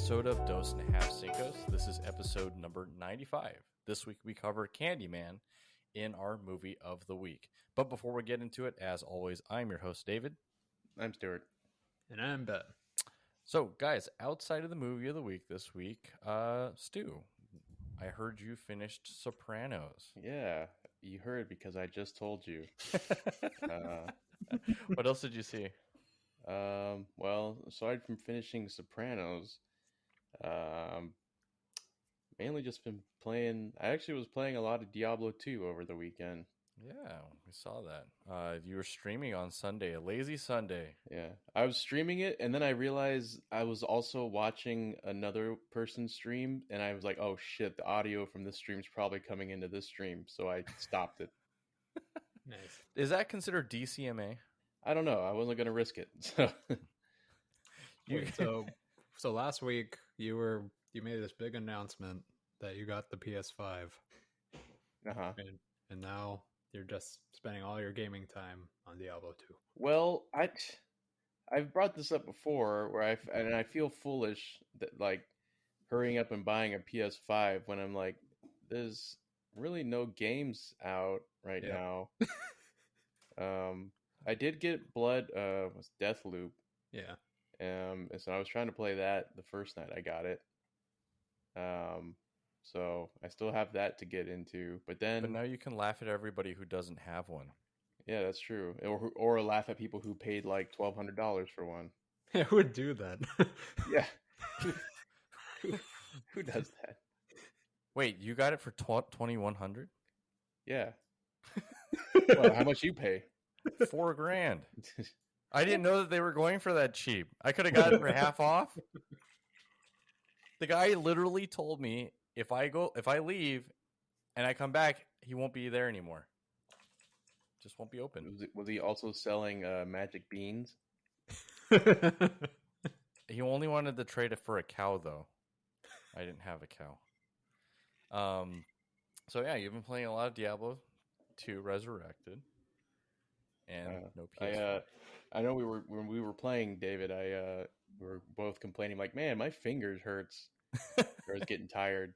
episode of Dos and a Half Cinco's. This is episode number 95. This week we cover Candyman in our movie of the week. But before we get into it, as always, I'm your host, David. I'm Stuart. And I'm Ben. So, guys, outside of the movie of the week this week, Stu, I heard you finished Sopranos. Yeah, you heard because I just told you. What else did you see? Well, aside from finishing Sopranos, mainly just been playing. I actually was playing a lot of Diablo 2 over the weekend. Yeah, we saw that. You were streaming on Sunday, a lazy Sunday. Yeah, I was streaming it, and then I realized I was also watching another person's stream, and I was like, "Oh shit, the audio from this stream's probably coming into this stream," so I stopped it. Nice. Is that considered DCMA? I don't know. I wasn't going to risk it. So. Wait, so last week you made this big announcement that you got the PS5, and now you're just spending all your gaming time on Diablo 2. Well, I've brought this up before, where I feel foolish that like hurrying up and buying a PS5 when I'm like, there's really no games out right now. I did get was Deathloop. Yeah. And so I was trying to play that the first night I got it. So I still have that to get into, but now you can laugh at everybody who doesn't have one. Yeah, that's true. Or laugh at people who paid like $1,200 for one. Yeah, who would do that? Yeah. Who does that? Wait, you got it for $2,100? Yeah. Well, how much you pay? $4,000. I didn't know that they were going for that cheap. I could have gotten it for half off. The guy literally told me if I leave and I come back, he won't be there anymore. Just won't be open. Was he also selling magic beans? He only wanted to trade it for a cow, though. I didn't have a cow. So yeah, you've been playing a lot of Diablo 2 Resurrected. And no PS4. I know when we were playing, David, we were both complaining like, man, my fingers hurts. I was getting tired.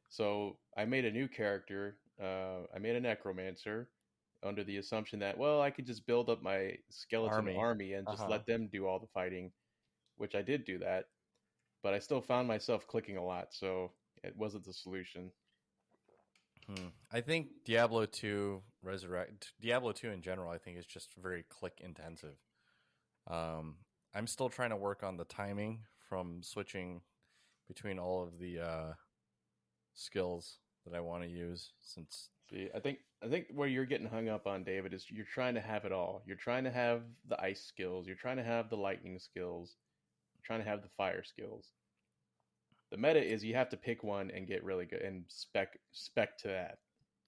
So I made a new character. I made a necromancer under the assumption that, well, I could just build up my skeleton army and just let them do all the fighting, which I did do that. But I still found myself clicking a lot, so it wasn't the solution. I think Diablo 2 in general, I think is just very click intensive. I'm still trying to work on the timing from switching between all of the skills that I want to use. See, I think where you're getting hung up on, David, is you're trying to have it all. You're trying to have the ice skills. You're trying to have the lightning skills. You're trying to have the fire skills. The meta is you have to pick one and get really good and spec to that.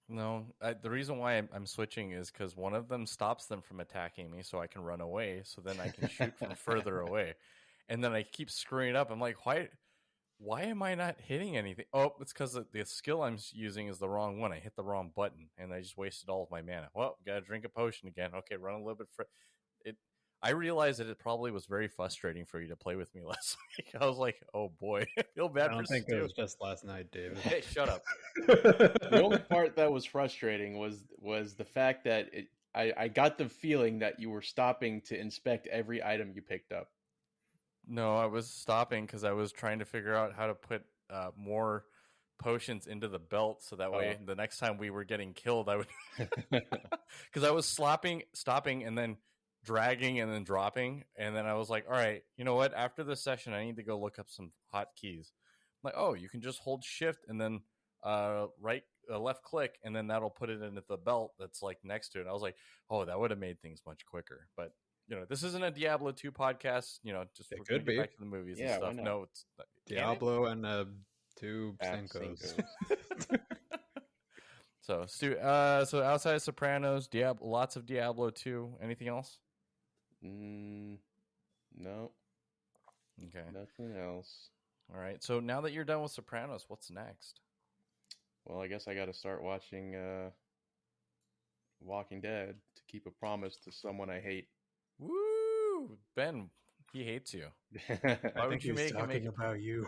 No, the reason why I'm switching is because one of them stops them from attacking me, so I can run away. So then I can shoot from further away, and then I keep screwing up. I'm like, why am I not hitting anything? Oh, it's because the skill I'm using is the wrong one. I hit the wrong button, and I just wasted all of my mana. Well, gotta drink a potion again. Okay, run a little bit. I realized that it probably was very frustrating for you to play with me last week. I was like, oh boy, I feel bad. I don't think it was just last night, David. Hey, shut up. The only part that was frustrating was the fact that I got the feeling that you were stopping to inspect every item you picked up. No, I was stopping because I was trying to figure out how to put more potions into the belt, so that way the next time we were getting killed, I would because I was stopping and then dragging and then dropping, and then I was like, all right, you know what, after this session I need to go look up some hotkeys. I'm like, oh, you can just hold shift and then left click, and then that'll put it into the belt that's like next to it. And I was like, oh, that would have made things much quicker. But you know, this isn't a Diablo 2 podcast, you know, just it could be back to the movies and stuff. No, it's not. Diablo and 2 Cinco's. So Stu, so outside of Sopranos, lots of Diablo 2. Anything else? No. Okay. Nothing else. All right. So now that you're done with Sopranos, what's next? Well, I guess I got to start watching Walking Dead to keep a promise to someone I hate. Woo! Ben, He hates you. I think he was talking about you.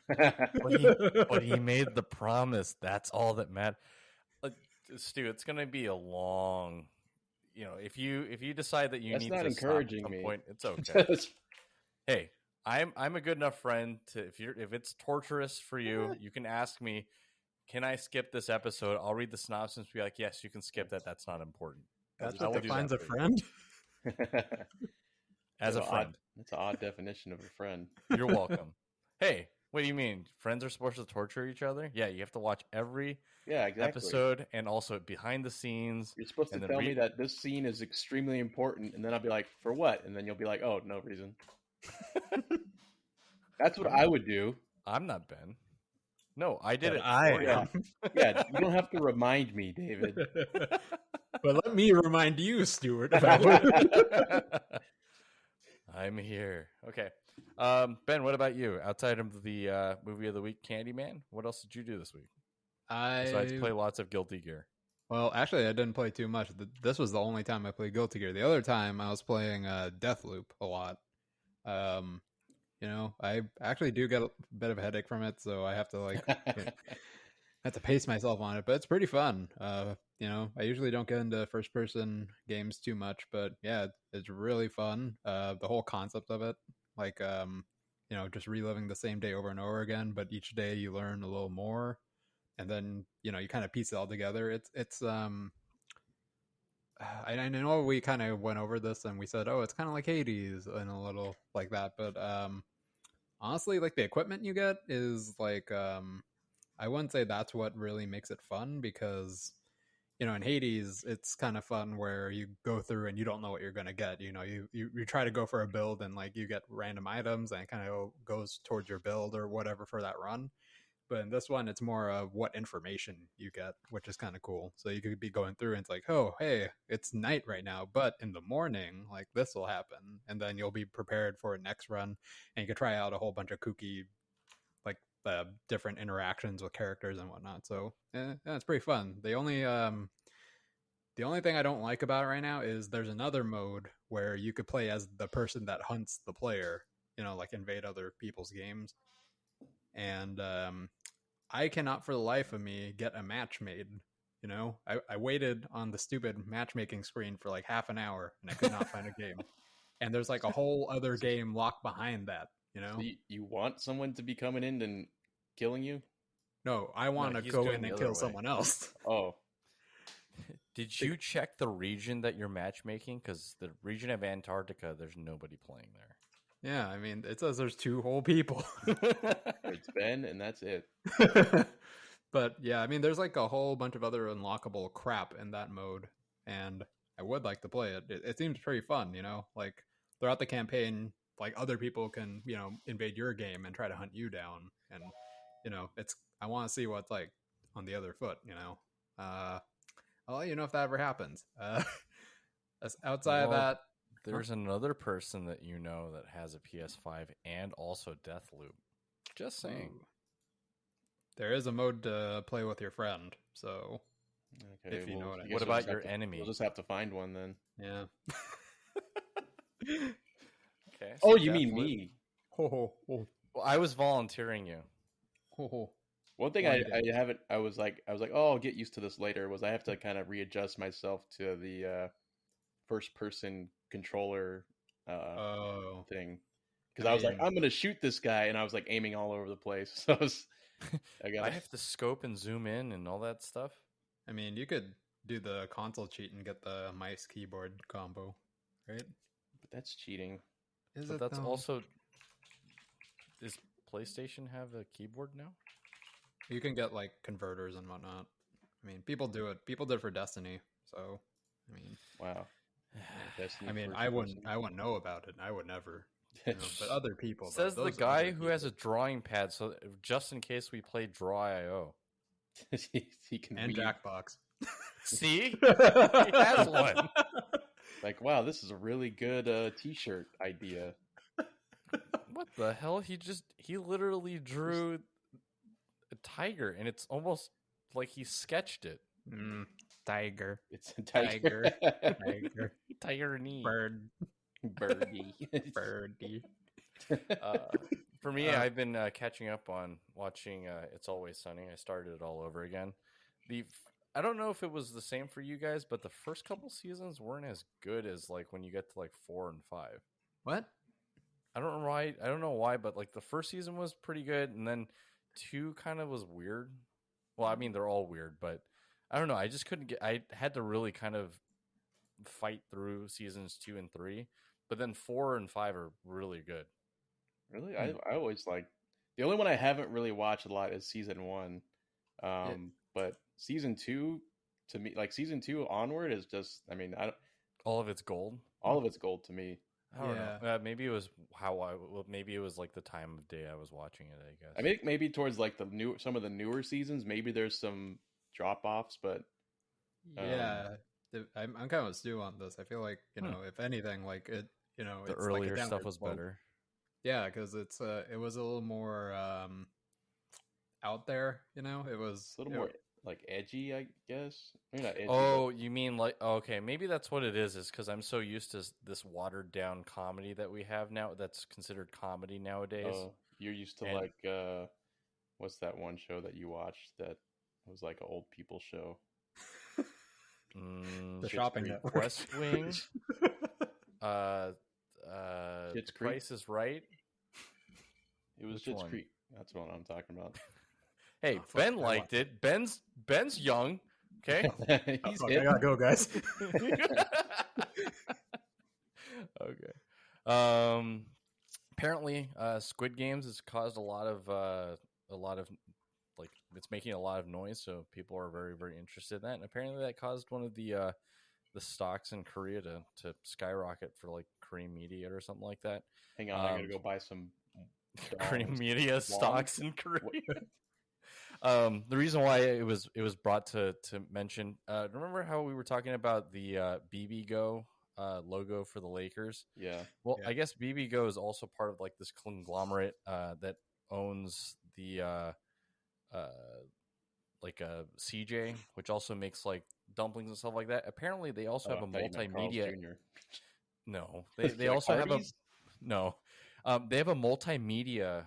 But he made the promise. That's all that matters. Stu, it's going to be a long. If you decide that you That's need not to encouraging stop at some me. point, it's okay. Hey, I'm a good enough friend to if it's torturous for you, you can ask me. Can I skip this episode? I'll read the synopsis and be like, yes, you can skip that. That's not important. That's what defines a friend. As a friend. That's an odd definition of a friend. You're welcome. Hey, what do you mean? Friends are supposed to torture each other? Yeah, you have to watch every episode and also behind the scenes. You're supposed to tell me that this scene is extremely important, and then I'll be like, for what? And then you'll be like, oh, no reason. That's what I would do. I'm not Ben. No, I did it. Yeah, you don't have to remind me, David. But let me remind you, Stuart, about it. I'm here. Okay. Ben, what about you? Outside of the movie of the week, Candyman, what else did you do this week? Besides play lots of Guilty Gear. Well, actually, I didn't play too much. This was the only time I played Guilty Gear. The other time, I was playing Deathloop a lot. I actually do get a bit of a headache from it, so I have to have to pace myself on it. But it's pretty fun. I usually don't get into first-person games too much, but yeah, it's really fun. The whole concept of it, just reliving the same day over and over again, but each day you learn a little more, and then you kind of piece it all together. It's I know we kind of went over this and we said, oh, it's kind of like Hades and a little like that, but honestly, like the equipment you get is I wouldn't say that's what really makes it fun, because in Hades it's kind of fun where you go through and you don't know what you're going to get. You try to go for a build and you get random items and it kind of goes towards your build or whatever for that run. But in this one, it's more of what information you get, which is kind of cool. So you could be going through and it's like, oh, hey, it's night right now, but in the morning, this will happen. And then you'll be prepared for a next run. And you could try out a whole bunch of kooky, different interactions with characters and whatnot. So yeah, it's pretty fun. The only thing I don't like about it right now is there's another mode where you could play as the person that hunts the player, invade other people's games. And I cannot for the life of me get a match made. I waited on the stupid matchmaking screen for half an hour and I could not find a game. And there's a whole other game locked behind that, So you want someone to be coming in and killing you? No, I want to go in and kill someone else. Oh. Did you check the region that you're matchmaking? Because the region of Antarctica, there's nobody playing there. Yeah, I mean, it says there's 2 whole people. It's Ben, and that's it. But yeah, I mean, there's a whole bunch of other unlockable crap in that mode, and I would like to play it. It seems pretty fun, throughout the campaign, other people can, invade your game and try to hunt you down, and I want to see what's on the other foot. I'll let you know if that ever happens. Outside of that. There's another person that that has a PS5 and also Deathloop. Just saying. Ooh. There is a mode to play with your friend, so okay, if you know what about your enemy? We'll just have to find one then. Yeah. Okay. So you mean me? Well, I was volunteering you. One thing I was like, oh, I'll get used to this later. Was I have to kind of readjust myself to the first person controller thing, because I was like, I'm gonna shoot this guy, and I was aiming all over the place. So I have to scope and zoom in and all that stuff. I mean, you could do the console cheat and get the mice keyboard combo, right? But that's cheating. But that's also. Does PlayStation have a keyboard now? You can get converters and whatnot. I mean, people do it. People did it for Destiny. So, I mean, wow. I mean, I wouldn't know about it. I would never. But other people. Says the guy who has a drawing pad. So just in case we play Draw.io, he can and Jackbox. See, he has one. Wow, this is a really good T-shirt idea. What the hell? He literally drew a tiger, and it's almost like he sketched it. Tiger. It's a tiger. Tiger. Tiger knee. Bird. Birdie. Birdie. For me, I've been catching up on watching It's Always Sunny. I started it all over again. I don't know if it was the same for you guys, but the first couple seasons weren't as good as like when you get to like 4 and 5. What? I don't know why. I don't know why, but like the first season was pretty good, and then 2 kind of was weird. Well, I mean they're all weird, but I don't know. I just couldn't get. I had to really kind of fight through seasons 2 and 3, but then 4 and 5 are really good. Really, I always like the only one I haven't really watched a lot is season 1, but season 2 to me, like season 2 onward is just. I mean, I don't. All of it's gold. All of it's gold to me. I don't know. Maybe it was maybe it was like the time of day I was watching it. I guess. I think maybe towards like some of the newer seasons, maybe there's some drop offs, but yeah, I'm kind of with Stu on this. I feel like if anything, like it, the it's earlier like stuff was better. Yeah, because it was a little more out there. It was a little more like edgy, I guess. Maybe not edgy, but... you mean like okay? Maybe that's what it is because I'm so used to this watered down comedy that we have now. That's considered comedy nowadays. You're used to like what's that one show that you watched that was like an old people show? The Shopping Network. West Wing. Price is Right. It was Schitt's Creek. That's what I'm talking about. Hey, Ben liked it. Ben's young. Okay. He's I gotta go, guys. Okay. Apparently, Squid Games has caused a lot of like it's making a lot of noise, so people are very, very interested in that. And apparently, that caused one of the stocks in Korea to skyrocket for like Korean media or something like that. Hang on, I gotta go buy some Korean media stocks in Korea. The reason why it was brought to mention. Remember how we were talking about the BB Go logo for the Lakers? Yeah. Well, I guess BB Go is also part of like this conglomerate that owns the like CJ, which also makes like dumplings and stuff like that. Apparently, they also have a multimedia. No, they also have a no. They have a multimedia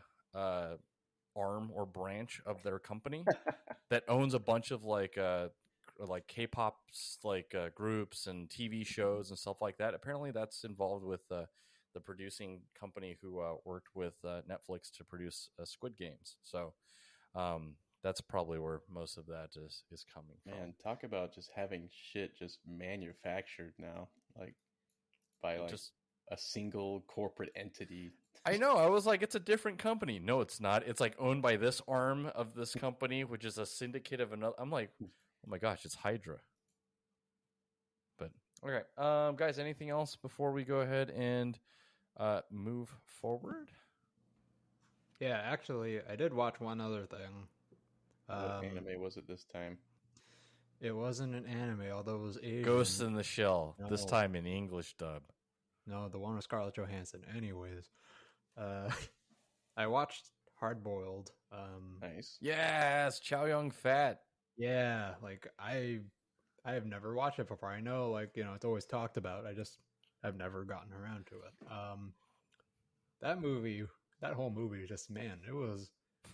arm or branch of their company that owns a bunch of like K-pop like groups and TV shows and stuff like that. Apparently, that's involved with the producing company who worked with Netflix to produce Squid Games. So that's probably where most of that is coming from. Man, talk about just having shit just manufactured now, like by like just a single corporate entity. I know. I was like, it's a different company. No, it's not. It's like owned by this arm of this company, which is a syndicate of another. I'm like, oh my gosh, it's Hydra. But okay, guys, anything else before we go ahead and move forward? Yeah, actually, I did watch one other thing. What anime was it this time? It wasn't an anime, although it was Asian. Ghost in the Shell. No. This time in English dub. No, the one with Scarlett Johansson. Anyways, I watched Hard Boiled. Nice. Yes, Chow Yun Fat. Yeah, like I have never watched it before. I know, like it's always talked about. I've never gotten around to it. That whole movie, just it was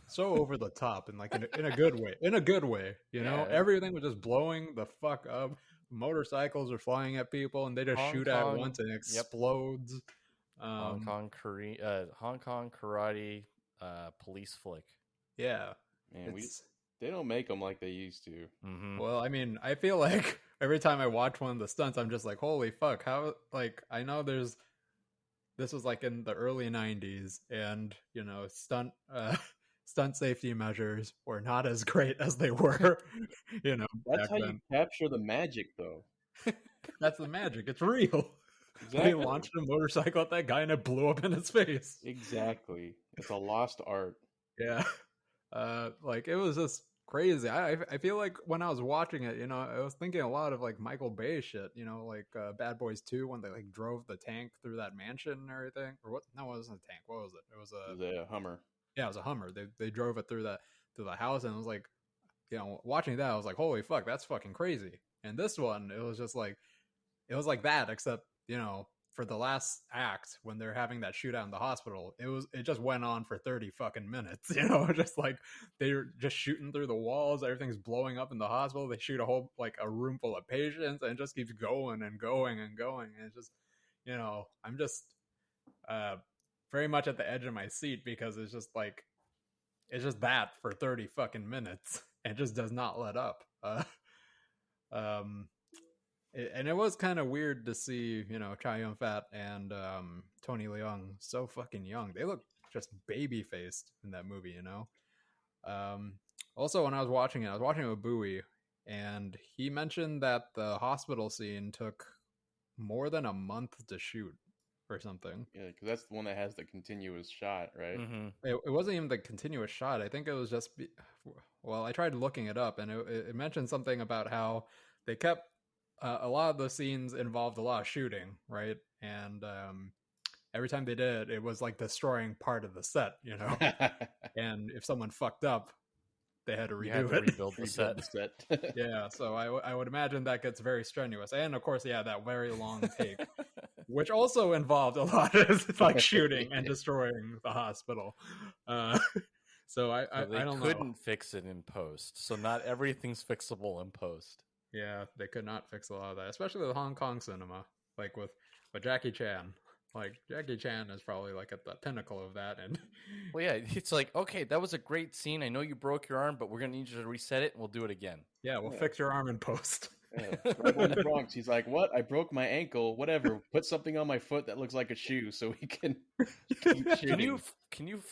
so over the top and like in a good way. In a good way, everything was just blowing the fuck up. Motorcycles are flying at people and they just shoot at once and it explodes. Hong Kong karate police flick. Yeah, man, they don't make them like they used to. Mm-hmm. Well, I mean, I feel like every time I watch one of the stunts, I'm just like, holy fuck! How like I know this was like in the early 90s, and stunt safety measures were not as great as they were. That's how you capture the magic, though. That's the magic. It's real. Exactly. He launched a motorcycle at that guy and it blew up in his face. Exactly. It's a lost art. Yeah. Like it was just crazy. I feel like when I was watching it, I was thinking a lot of like Michael Bay shit, like Bad Boys 2 when they like drove the tank through that mansion and everything. Or what? No, it wasn't a tank. What was it? It was a Hummer. Yeah, it was a Hummer. They drove it through the house, and it was like, watching that, I was like, holy fuck, that's fucking crazy. And this one, it was just like, it was like that, except for the last act when they're having that shootout in the hospital, it just went on for 30 fucking minutes, just like they're just shooting through the walls, everything's blowing up in the hospital, they shoot a whole like a room full of patients, and it just keeps going and going and going, and it's just I'm just very much at the edge of my seat because it's just that for 30 fucking minutes and just does not let up. And it was kind of weird to see, Chow Yun-fat and Tony Leung so fucking young. They look just baby faced in that movie, Also, when I was watching it with Bowie, and he mentioned that the hospital scene took more than a month to shoot or something. Yeah, because that's the one that has the continuous shot, right? Mm-hmm. It wasn't even the continuous shot. I think it was just, I tried looking it up, and it mentioned something about how they kept a lot of the scenes involved a lot of shooting, right? And every time they did, it was like destroying part of the set, And if someone fucked up, they had to redo it. Rebuild the set. Yeah, so I would imagine that gets very strenuous. And of course, that very long take, which also involved a lot of like shooting and destroying the hospital. So I don't know. They couldn't fix it in post, so not everything's fixable in post. Yeah, they could not fix a lot of that, especially with Hong Kong cinema, like with Jackie Chan. Like Jackie Chan is probably like at the pinnacle of that. And well, yeah, it's like, okay, that was a great scene. I know you broke your arm, but we're gonna need you to reset it, and we'll do it again. Yeah, we'll fix your arm in post. Yeah. Right in the Bronx, he's like, "What? I broke my ankle. Whatever. Put something on my foot that looks like a shoe, so we can keep shooting." Can you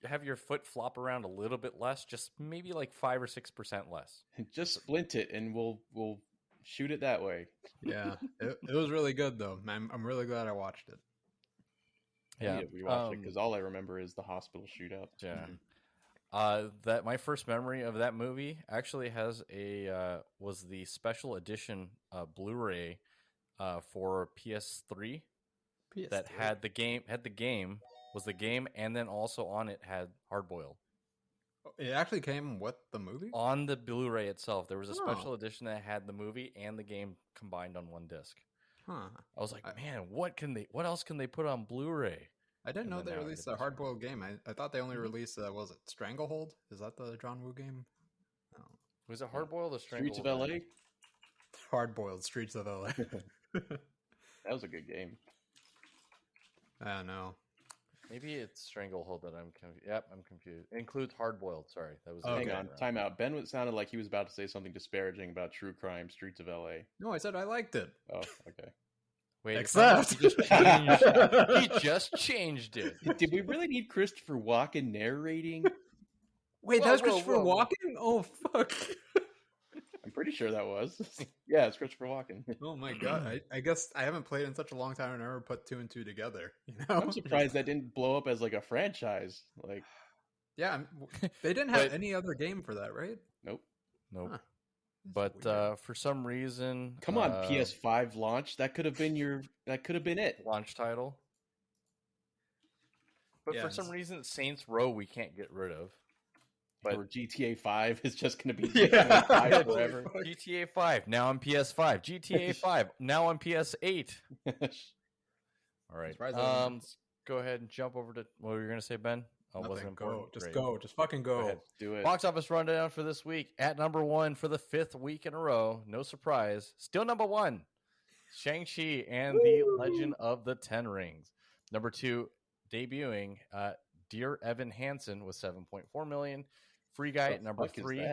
have your foot flop around a little bit less, just maybe like 5 or 6% less? Just splint it, and we'll shoot it that way. Yeah, it was really good though. I'm really glad I watched it. Yeah, we watched it because all I remember is the hospital shootout. Yeah, that my first memory of that movie actually has was the special edition Blu-ray for PS3 that had the game. Was the game, and then also on it had Hard Boiled. It actually came with the movie? On the Blu-ray itself, there was a special edition that had the movie and the game combined on one disc. Huh. I was like, man, what else can they put on Blu-ray? I didn't know they released a Hard Boiled game. I thought they only released, was it Stranglehold? Is that the John Woo game? No. Was it Hard Boiled or Stranglehold? Streets of LA? Hard Boiled Streets of LA. That was a good game. I don't know. Maybe it's Stranglehold that I'm confused. Yep, I'm confused. It includes Hard Boiled. Sorry, that was. Hang on, time out. Ben sounded like he was about to say something disparaging about true crime, Streets of LA. No, I said I liked it. Oh, okay. Wait, except he just changed it. Did we really need Christopher Walken narrating? Wait, that was Christopher Walken? Oh fuck! I'm pretty sure that was. Yeah, it's Christopher Walken. Oh my god! I guess I haven't played in such a long time. I never put 2 and 2 together. I'm surprised that didn't blow up as like a franchise. Like, yeah, they didn't have any other game for that, right? Nope. Huh. But for some reason, come on, PS5 launch. That could have been it. Launch title. But for some reason, Saints Row we can't get rid of. But or GTA 5 is just going to be GTA 5 forever. GTA 5 now on PS5. GTA 5 now on PS8. All right. Go ahead and jump over to what were you going to say, Ben? Oh, wasn't important. Go. Just fucking go. Go ahead, do it. Box office rundown for this week. At number 1 for the 5th week in a row. No surprise. Still number 1. Shang-Chi and the Legend of the Ten Rings. Number 2, debuting, Dear Evan Hansen with 7.4 million. Free Guy at number 3.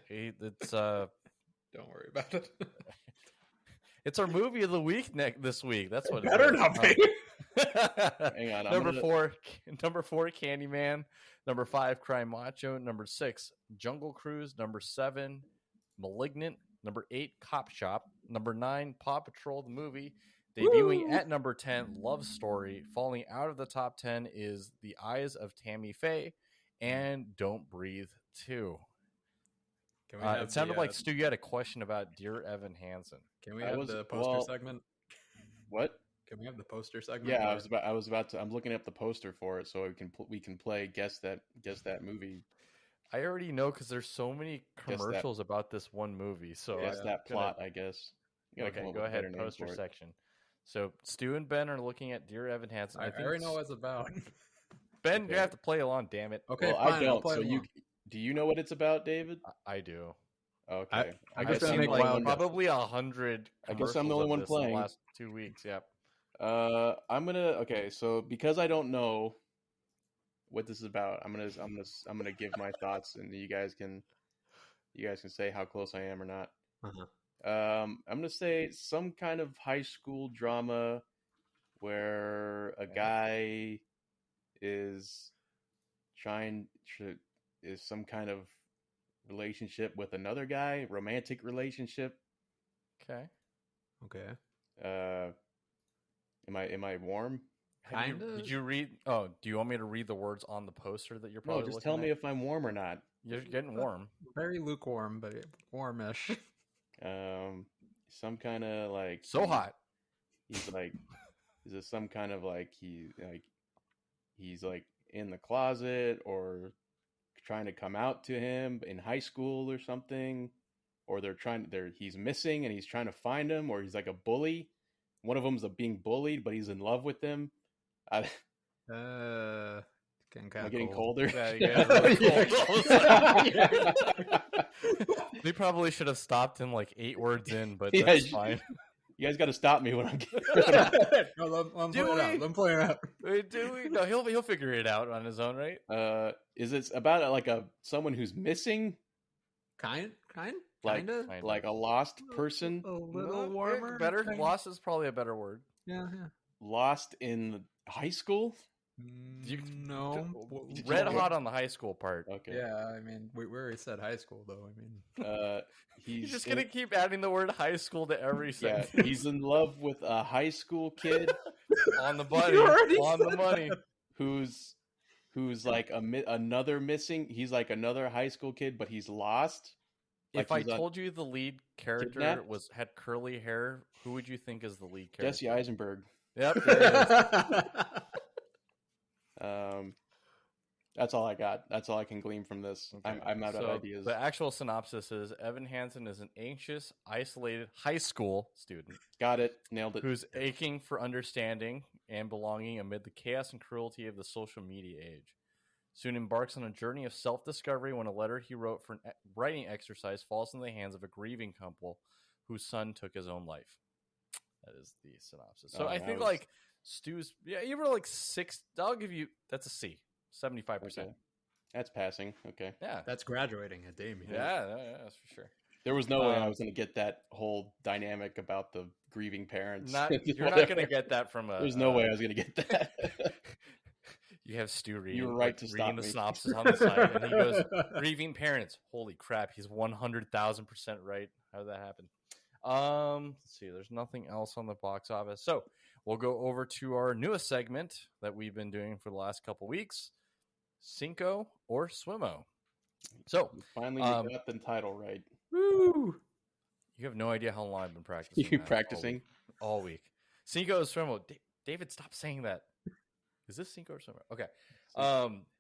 It's don't worry about it. It's our movie of the week this week. That's what it better not be. Hang on. Number 4, Candyman. Number 5, Cry Macho. Number 6, Jungle Cruise. Number 7, Malignant. Number 8, Cop Shop. Number 9, Paw Patrol the movie. Debuting at number 10, Love Story. Falling out of the top 10 is The Eyes of Tammy Faye and Don't Breathe 2. It sounded like Stu, you had a question about Dear Evan Hansen. Can we have the poster segment? What? Can we have the poster segment? Yeah, I was about to. I'm looking up the poster for it so we can play guess that movie. I already know because there's so many commercials about this one movie. So guess that plot, I guess. Okay, go ahead. Poster section. So Stu and Ben are looking at Dear Evan Hansen. I already know what it's about. Ben, you have to play along. Damn it. Okay, well, fine. I don't. I'll play So along. do you know what it's about, David? I do. Okay, I I guess guess I'll I'm make the only wild one. Probably 100. I guess I'm the only one in playing. the last 2 weeks. Yep. I'm gonna. Okay, so because I don't know what this is about, I'm gonna give my thoughts, and you guys can say how close I am or not. Uh-huh. I'm gonna say some kind of high school drama where a guy is is some kind of relationship with another guy, romantic relationship. Okay. Am I warm? Did you read? Oh, do you want me to read the words on the poster that you're probably No, just looking tell me at? if I'm warm or not. You're getting warm. Very lukewarm, but warmish. Some kind of like So hot. He's like, is it some kind of like he's like in the closet or trying to come out to him in high school or something, or he's missing and he's trying to find him, or he's like a bully. One of them's being bullied, but he's in love with him. Am I getting colder? Yeah, really cold. We probably should have stopped him like 8 words in, but that's fine. You guys got to stop me when I'm getting. No, let him play it out. Do we? No, he'll figure it out on his own, right? Is it about like someone who's missing? Kind Like a lost person? A little warmer. Better. Lost is probably a better word. Yeah. Lost in high school? No. Red hot on the high school part. Okay. Yeah, I mean, we already said high school, though. I mean, You're just gonna keep adding the word high school to every sentence. Yeah, he's in love with a high school kid on the money. On the money. Who's like another missing. He's like another high school kid, but he's lost. If I told you the lead character had curly hair, who would you think is the lead character? Jesse Eisenberg. Yep. There it is. That's all I got. That's all I can glean from this. Okay. I'm out of ideas. The actual synopsis is Evan Hansen is an anxious, isolated high school student. Got it. Nailed it. Who's aching for understanding and belonging amid the chaos and cruelty of the social media age. Soon embarks on a journey of self-discovery when a letter he wrote for an writing exercise falls in the hands of a grieving couple whose son took his own life. That is the synopsis. So I think like Stu's, you were like 6. I'll give you, that's a C, 75%. Okay. That's passing. Okay. Yeah. That's graduating at Damien. Yeah, that's for sure. There was no way I was going to get that whole dynamic about the grieving parents. You're not going to get that from a... There's no way I was going to get that. You have Stu reading, you were right to reading the me. synopsis on the side, and he goes, grieving parents. Holy crap, he's 100,000% right. How did that happen? Let's see, there's nothing else on the box office. So we'll go over to our newest segment that we've been doing for the last couple weeks, Cinco or Swimmo. So finally you got the title right. Woo! You have no idea how long I've been practicing. You practicing? All week. Cinco or Swimmo. David, stop saying that. Is this Cinco or Swimmo? Okay.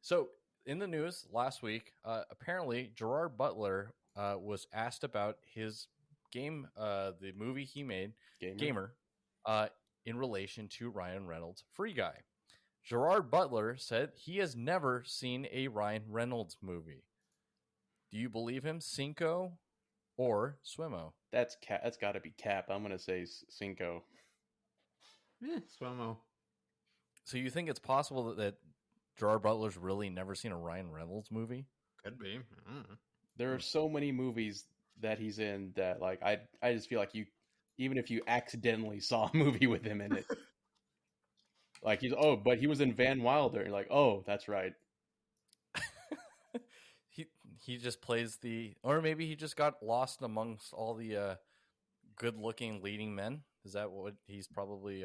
So in the news last week, apparently Gerard Butler was asked about his game, the movie he made, Gamer, in relation to Ryan Reynolds' Free Guy. Gerard Butler said he has never seen a Ryan Reynolds movie. Do you believe him, Cinco or Swimmo? That's got to be Cap. I'm going to say Cinco. Swimmo. So you think it's possible that Gerard Butler's really never seen a Ryan Reynolds movie? Could be. There are so many movies that he's in that, like, I just feel like even if you accidentally saw a movie with him in it, like but he was in Van Wilder. You're like, oh, that's right. He just plays or maybe he just got lost amongst all the good-looking leading men. Is that what he's probably?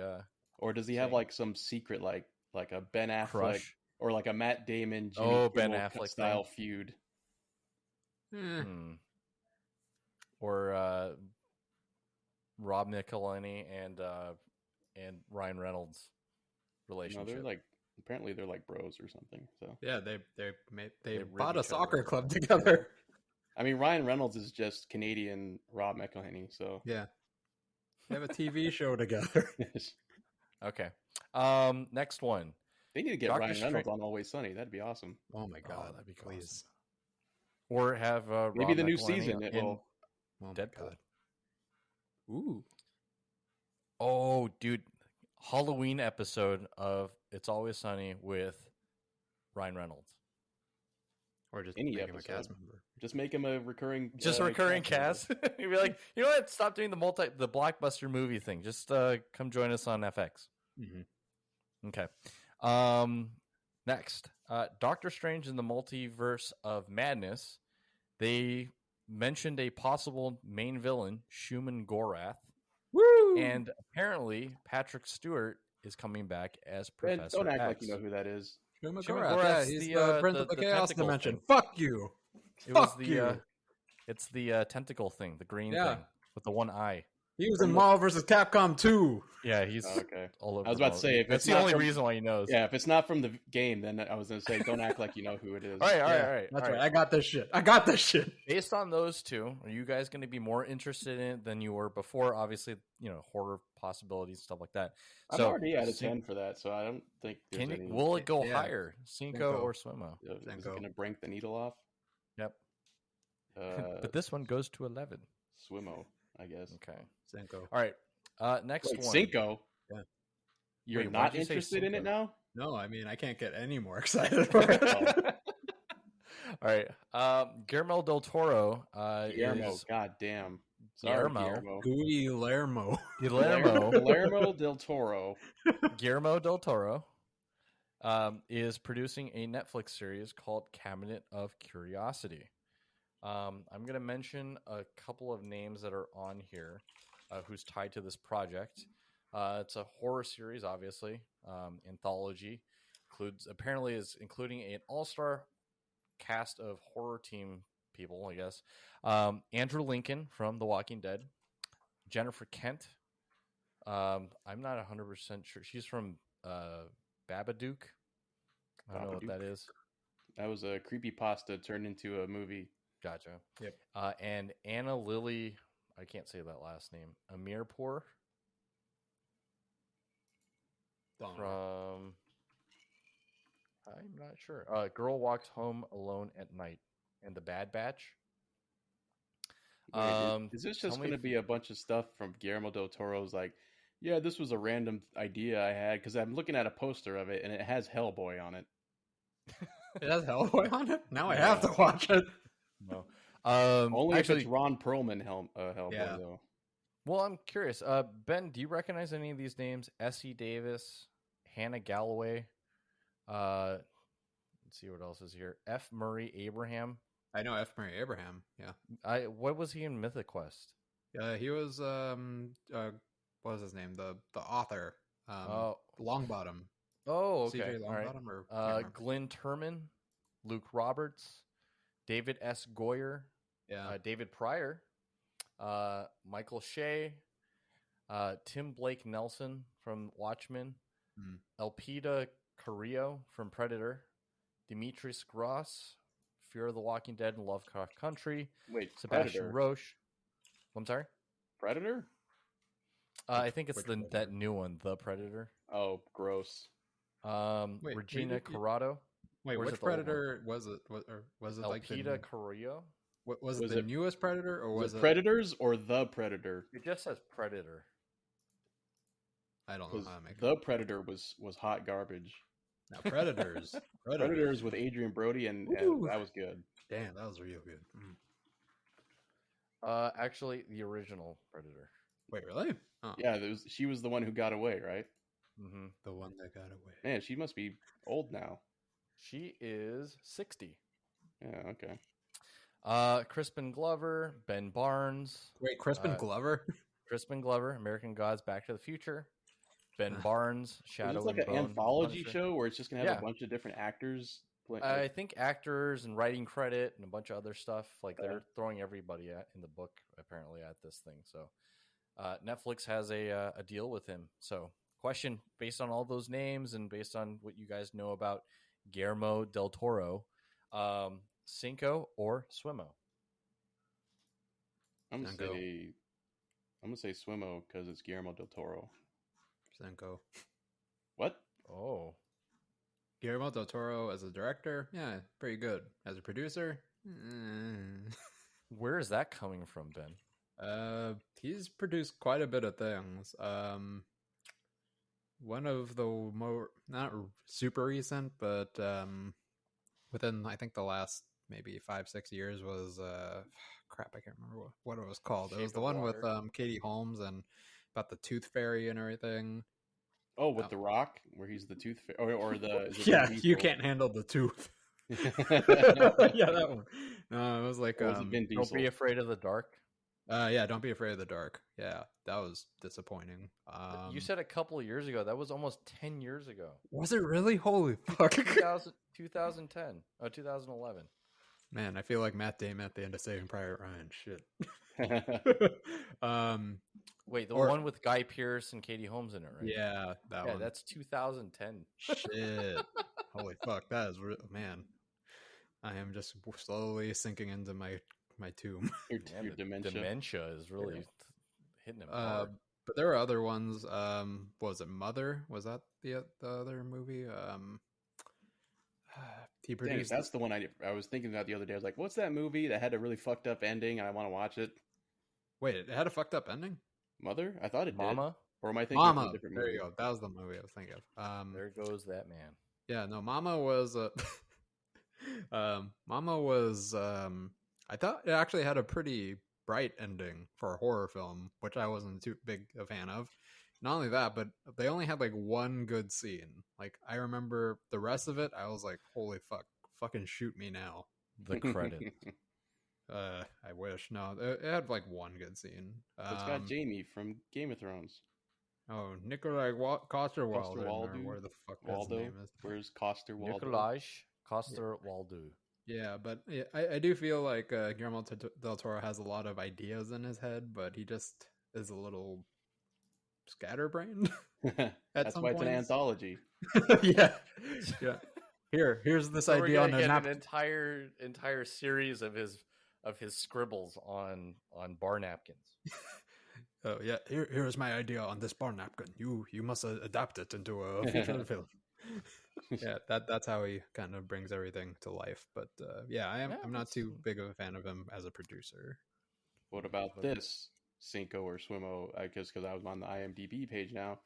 Or does he have like some secret, like a Ben Affleck crush? Or like a Matt Damon, Ben Affleck style feud? Or Rob McElhenney and Ryan Reynolds relationship. No, apparently they're like bros or something. So yeah, they bought a soccer club together. I mean, Ryan Reynolds is just Canadian Rob McElhenney. So yeah. They have a TV show together. Okay. Next one. They need to get Dr. Ryan Reynolds Stra- on Always Sunny. That'd be awesome. Oh my god, that'd be please. awesome. Or have Maybe Rob the new McElhenney season. It in will. Oh my Deadpool. god. Ooh. Oh, dude. Halloween episode of It's Always Sunny with Ryan Reynolds. Or just Any make him a episode. cast member. Just make him a recurring. Just a recurring cast. You'd be like, you know what? Stop doing the blockbuster movie thing. Just come join us on FX. Mm-hmm. Okay. Next, Doctor Strange in the Multiverse of Madness. They mentioned a possible main villain, Shuman Gorath. Woo! And apparently, Patrick Stewart is coming back as Ben, Professor don't act X. like you know who that is. Shuman Shuman Gorath, Gorath's he's the, the Prince of the the Chaos tentacle Dimension. thing. Fuck you. It was Fuck the you. it's the tentacle thing, the green thing with the one eye. He was in Marvel vs. Capcom 2. Yeah, he's Okay. all over. I was about to say, if that's it's the not only from- reason why he knows. Yeah, if it's not from the game, then I was going to say, don't act like you know who it is. All right. That's right. I got this shit. Based on those two, are you guys going to be more interested in it than you were before? Obviously, horror possibilities, stuff like that. I'm So, already at a 10 for that, so I don't think there's any... will it go Yeah. higher? Cinco or Swimo? Is it going to break the needle off? Yep. But this one goes to 11. Swimo, I guess. Okay. Cinco. All right. Next Wait, one. Cinco? Yeah. You're Wait, not why'd you say interested in it Cinco? now? No, I mean, I can't get any more excited for it. All right. Guillermo del Toro Guillermo, is goddamn. Sorry, Guillermo. Guillermo. Guillermo del Toro. Guillermo del Toro is producing a Netflix series called Cabinet of Curiosity. I'm going to mention a couple of names that are on here who's tied to this project. It's a horror series, obviously, anthology. Apparently is including an all-star cast of horror team people, I guess. Andrew Lincoln from The Walking Dead. Jennifer Kent. I'm not 100% sure. She's from Babadook. I don't know what that is. That was a creepypasta turned into a movie. Gotcha. Yep. And Anna Lily, I can't say that last name. Amirpour from, I'm not sure. Girl Walks Home Alone at Night and The Bad Batch. Wait, is this just going to be a bunch of stuff from Guillermo del Toro's like, yeah, this was a random idea I had, because I'm looking at a poster of it and it has Hellboy on it. It has Hellboy on it? Now I have to watch it. No. Only actually, if it's Ron Perlman Hellboy, Yeah. though. Well, I'm curious. Ben, do you recognize any of these names? S.E. Davis, Hannah Galloway. Let's see what else is here. F. Murray Abraham. I know F. Murray Abraham. Yeah. What was he in Mythic Quest? Yeah, he was what was his name? The author. Longbottom. Oh, okay. CJ All right. Longbottom or Glenn Turman, Luke Roberts, David S. Goyer, yeah. David Pryor, Michael Shea, Tim Blake Nelson from Watchmen, Elpida Carrillo from Predator, Demetrius Gross, Fear of the Walking Dead and Lovecraft Country. Wait, Sebastian Predator? Roche. I'm sorry? Predator? I think it's Predator? that new one, The Predator. Oh, gross. Wait, Regina Corrado. Wait, Where's which the old Predator was it? Was it like Elpida Carrillo? was it the newest Predator or was it Predators or The Predator? It just says Predator. I don't know how to make The Predator was hot garbage. Now, Predators. Predators with Adrian Brody, and that was good. Damn, that was real good. Actually, the original Predator. Wait, really? Oh. Yeah, she was the one who got away, right? Mm-hmm. The one that got away. Man, she must be old now. She is 60. Yeah, okay. Crispin Glover, Ben Barnes. Wait, Crispin Glover? Crispin Glover, American Gods, Back to the Future. Ben Barnes, Shadow Is this like and an Bone, anthology Punisher. show where it's just gonna have a bunch of different actors? I think actors and writing credit and a bunch of other stuff. Like they're throwing everybody in the book apparently at this thing. So Netflix has a deal with him. So question based on all those names and based on what you guys know about Guillermo del Toro, Cinco or Swimo? I'm gonna I'm gonna say Swimmo because it's Guillermo del Toro. 5incos. What? Oh, Guillermo del Toro as a director, yeah, pretty good. As a producer, where is that coming from, Ben? he's produced quite a bit of things. One of the more not super recent, but within I think the last maybe 5-6 years was crap. I can't remember what it was called. It was the one with Katie Holmes and about the Tooth Fairy and everything. Oh, with The Rock, where he's the tooth or the yeah, you can't handle the tooth. yeah, that one. No, it was like Don't be afraid of the dark. Yeah, Don't Be Afraid of the Dark. Yeah, that was disappointing. You said a couple of years ago. That was almost 10 years ago. Was it really? Holy fuck. 2010. Oh, 2011. Man, I feel like Matt Damon at the end of Saving Private Ryan. Shit. Wait, the one with Guy Pearce and Katie Holmes in it, right? Yeah, that one. That's 2010. Shit. Holy fuck, that is real, man. I am just slowly sinking into my tomb. Your dementia. Dementia is really hitting him hard. But there were other ones. Was it Mother? Was that the other movie? He produced. Dang, that's the one I was thinking about the other day. I was like, what's that movie that had a really fucked up ending and I want to watch it? Wait, it had a fucked up ending? Mother? I thought it Mama? did. Or am I thinking Mama. of a different movie? There you go. That was the movie I was thinking of. There goes that man. Yeah, no, Mama was Mama was I thought it actually had a pretty bright ending for a horror film, which I wasn't too big a fan of. Not only that, but they only had like one good scene. Like I remember the rest of it, I was like, holy fuck, fucking shoot me now. The credit. I wish. No, it had like one good scene. It's got Jamie from Game of Thrones. Oh, Nikolai Coster-Waldau. Where the fuck his name is? Where's Coster-Waldau? Nikolaj Coster-Waldau. Yeah, but I do feel like Guillermo del Toro has a lot of ideas in his head, but he just is a little scatterbrained. That's why it's an anthology. yeah. Here's this idea on an entire series of his scribbles on bar napkins. Oh yeah, here's my idea on this bar napkin. You must adapt it into a feature film. Yeah, that's how he kind of brings everything to life. But yeah, I'm not too big of a fan of him as a producer. What about this 5incos or Swimmo? I guess because I was on the IMDb page now.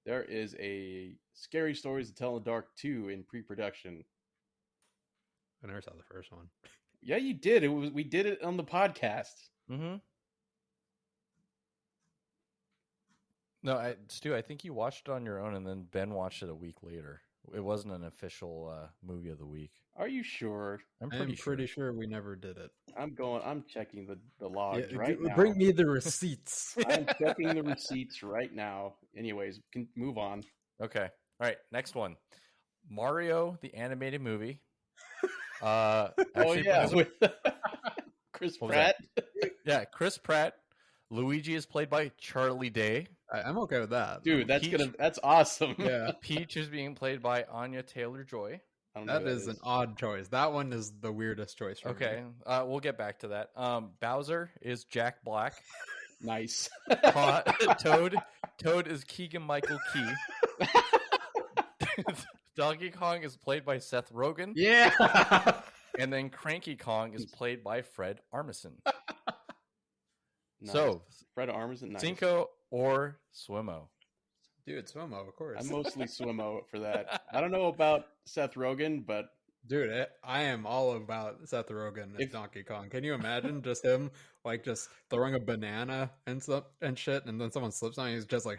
There is a Scary Stories to Tell in the Dark 2 in pre-production. I never saw the first one. Yeah, you did. We did it on the podcast. Mm-hmm. No, Stu, I think you watched it on your own, and then Ben watched it a week later. It wasn't an official movie of the week. Are you sure? I'm pretty sure we never did it. I'm checking the logs right now. Bring me the receipts. I'm checking the receipts right now. Anyways, can move on. Okay. All right. Next one. Mario, the animated movie. With Chris Pratt. Yeah, Chris Pratt. Luigi is played by Charlie Day. I'm okay with that. Dude, that's awesome. Yeah. Peach is being played by Anya Taylor-Joy. That is an odd choice. That one is the weirdest choice for me. We'll get back to that. Bowser is Jack Black. Nice. Toad is Keegan-Michael Key. Donkey Kong is played by Seth Rogen. Yeah. And then Cranky Kong is played by Fred Armisen. Nice. So, Fred Armisen, nice. 5incos or Swimmo? Dude, Swimmo, of course. I'm mostly Swimmo for that. I don't know about Seth Rogen, but... Dude, I am all about Seth Rogen as Donkey Kong. Can you imagine just him, like, just throwing a banana and shit, and then someone slips on it, he's just like...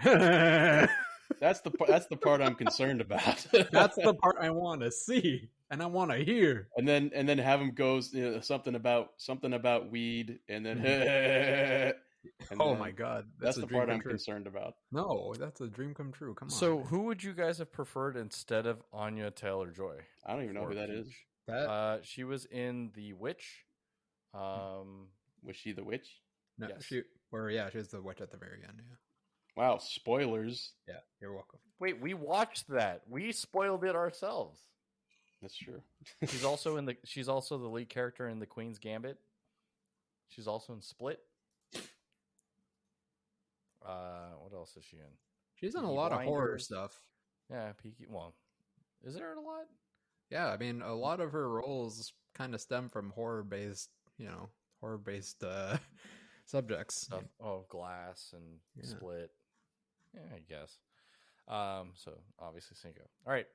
That's the part I'm concerned about. That's the part I want to see and I want to hear. And then have him goes something about weed, and then my god, that's the part I'm concerned about. No, that's a dream come true. Come on. So who would you guys have preferred instead of Anya Taylor-Joy? I don't even know who that is. She was in The Witch. Was she the witch? No, yes. she was the witch at the very end. Yeah. Wow, spoilers. Yeah, you're welcome. Wait, we watched that. We spoiled it ourselves. That's true. She's also the lead character in The Queen's Gambit. She's also in Split. What else is she in? She's in a Peaky lot of horror Blinders. stuff. Yeah, Peaky. Well, is there a lot? Yeah, I mean, a lot of her roles kind of stem from horror-based, subjects. Stuff. Oh, Glass and Split. Yeah, I guess. So obviously Cinco. All right.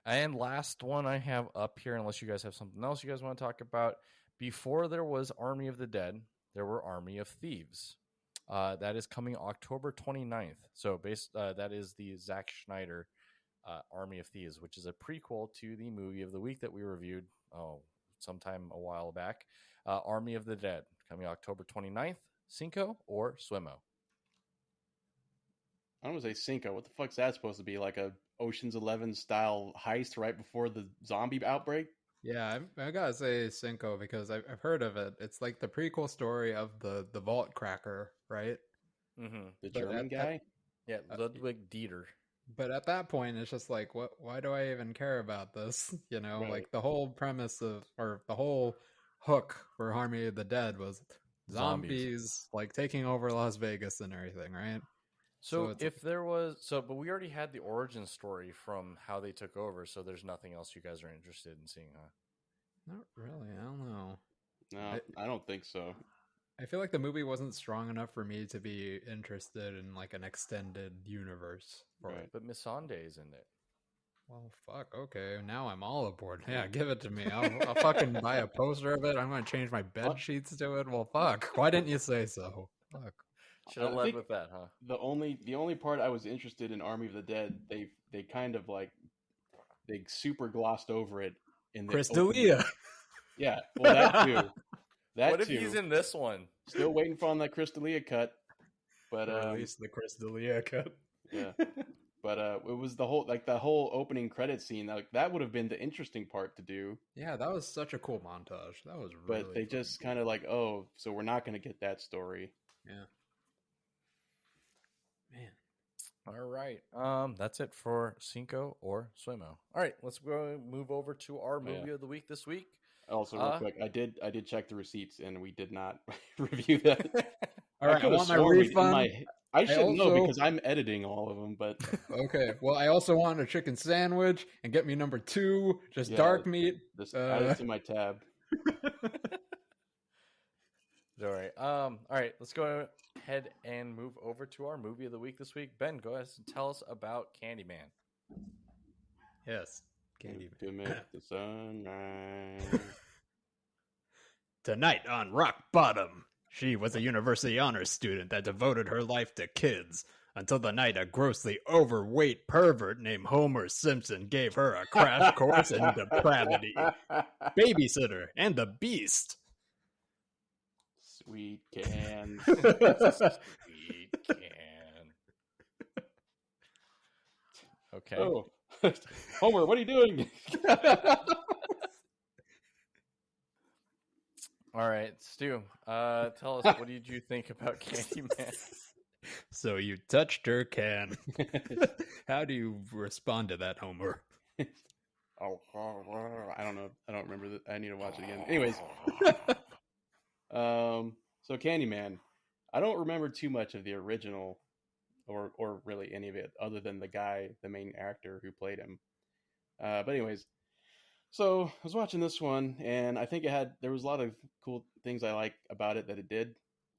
And last one I have up here, unless you guys have something else you guys want to talk about. Before there was Army of the Dead, there were Army of Thieves. That is coming October 29th. So that is the Zack Snyder Army of Thieves, which is a prequel to the movie of the week that we reviewed sometime a while back. Army of the Dead, coming October 29th. Cinco or Swimo? I don't want to say Cinco. What the fuck's that supposed to be? Like a Ocean's 11 style heist right before the zombie outbreak? Yeah, I gotta say Cinco because I've heard of it. It's like the prequel story of the vault cracker, right? Mm-hmm. The German guy? Yeah, Ludwig Dieter. But at that point, it's just like, why do I even care about this? Right. Like the whole premise or the whole hook for Army of the Dead was zombies like taking over Las Vegas and everything, right? So if there was, but we already had the origin story from how they took over, so there's nothing else you guys are interested in seeing, huh? Not really. I don't know. No, I don't think so. I feel like the movie wasn't strong enough for me to be interested in like an extended universe for it. But Missandei is in it. Well, fuck. Okay, now I'm all aboard. Yeah, give it to me. I'll fucking buy a poster of it. I'm gonna change my bed sheets to it. Well, fuck. Why didn't you say so? Fuck. Should have led with that, huh? The only part I was interested in Army of the Dead, they kind of like they super glossed over it in the Chris D'Elia. Yeah, well that too. What if he's in this one? Still waiting for on that Chris D'Elia cut, but at least the Chris D'Elia cut. Yeah, but it was the whole opening credit scene. Like that would have been the interesting part to do. Yeah, that was such a cool montage. That was really. But they just kind of like, oh, so we're not going to get that story. Yeah. Man. All right. That's it for Cinco or Swimo. All right, let's go move over to our movie of the week this week. Also, real quick, I did check the receipts, and we did not review that. All right, I want my refund. I should know because I'm editing all of them, but okay. Well, I also want a chicken sandwich and get me number 2, just dark meat. Add it to my tab. All right. All right. Let's go ahead and move over to our movie of the week this week. Ben, go ahead and tell us about Candyman. Yes, Candyman. To make the sun rise. Tonight on Rock Bottom, she was a university honors student that devoted her life to kids until the night a grossly overweight pervert named Homer Simpson gave her a crash course in depravity. Babysitter and the Beast. Sweet can. Sweet can. Okay. Oh, Homer, what are you doing? All right, Stu, tell us, what did you think about Candyman? So you touched her can. How do you respond to that, Homer? Oh, I don't know. I don't remember that. I need to watch it again. Anyways, so Candyman, I don't remember too much of the original, or really any of it, other than the main actor who played him. But anyways, so I was watching this one, and I think there was a lot of cool things I like about it that it did.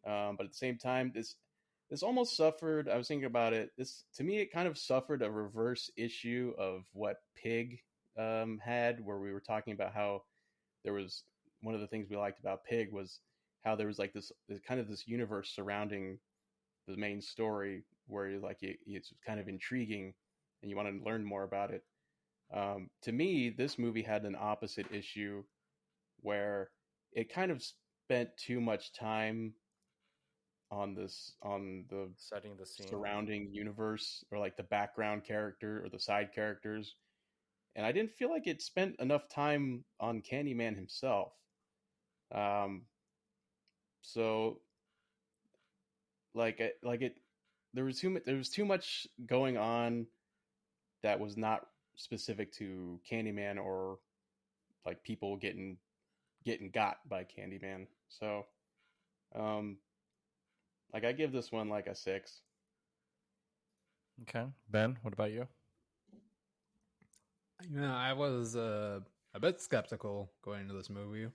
But at the same time, this almost suffered. I was thinking about it. To me, it kind of suffered a reverse issue of what Pig had, where we were talking about how there was one of the things we liked about Pig was how there was like this kind of this universe surrounding the main story where it's kind of intriguing and you want to learn more about it. To me, this movie had an opposite issue where it kind of spent too much time on the setting the scene, surrounding universe, or like the background character or the side characters. And I didn't feel like it spent enough time on Candyman himself. So there was too much going on that was not specific to Candyman, or like people getting got by Candyman. So, I give this one like a 6. Okay, Ben, what about you? I was a bit skeptical going into this movie,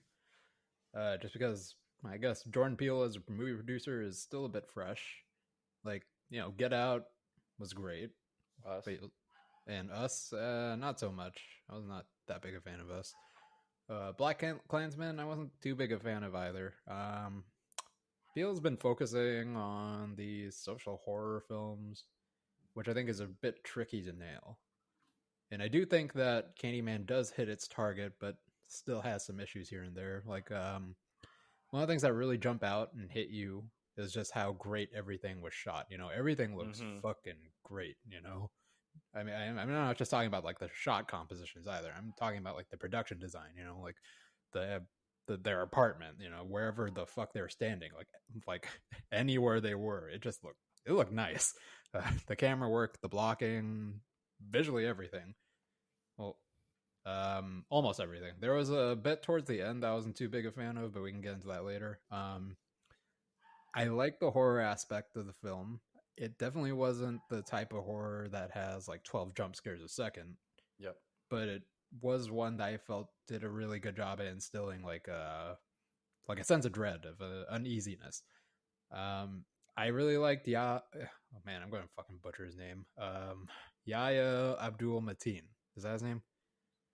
just because I guess Jordan Peele as a movie producer is still a bit fresh. Like, Get Out was great, Us. and Us, not so much. I was not that big a fan of Us. Black Klansman, I wasn't too big a fan of either. Peele's been focusing on these social horror films, which I think is a bit tricky to nail. And I do think that Candyman does hit its target, but still has some issues here and there. Like, one of the things that really jump out and hit you is just how great everything was shot. Everything looks fucking great. I mean, I'm not just talking about like the shot compositions either. I'm talking about like the production design. Like their apartment. Wherever the fuck they're standing, like anywhere they were, it looked nice. The camera work, the blocking, visually everything. Well, almost everything. There was a bit towards the end that I wasn't too big a fan of, but we can get into that later. I like the horror aspect of the film. It definitely wasn't the type of horror that has like 12 jump scares a second. Yep. But it was one that I felt did a really good job at instilling like a sense of dread, of uneasiness. I really liked oh man, I'm going to fucking butcher his name. Yahya Abdul Mateen. Is that his name?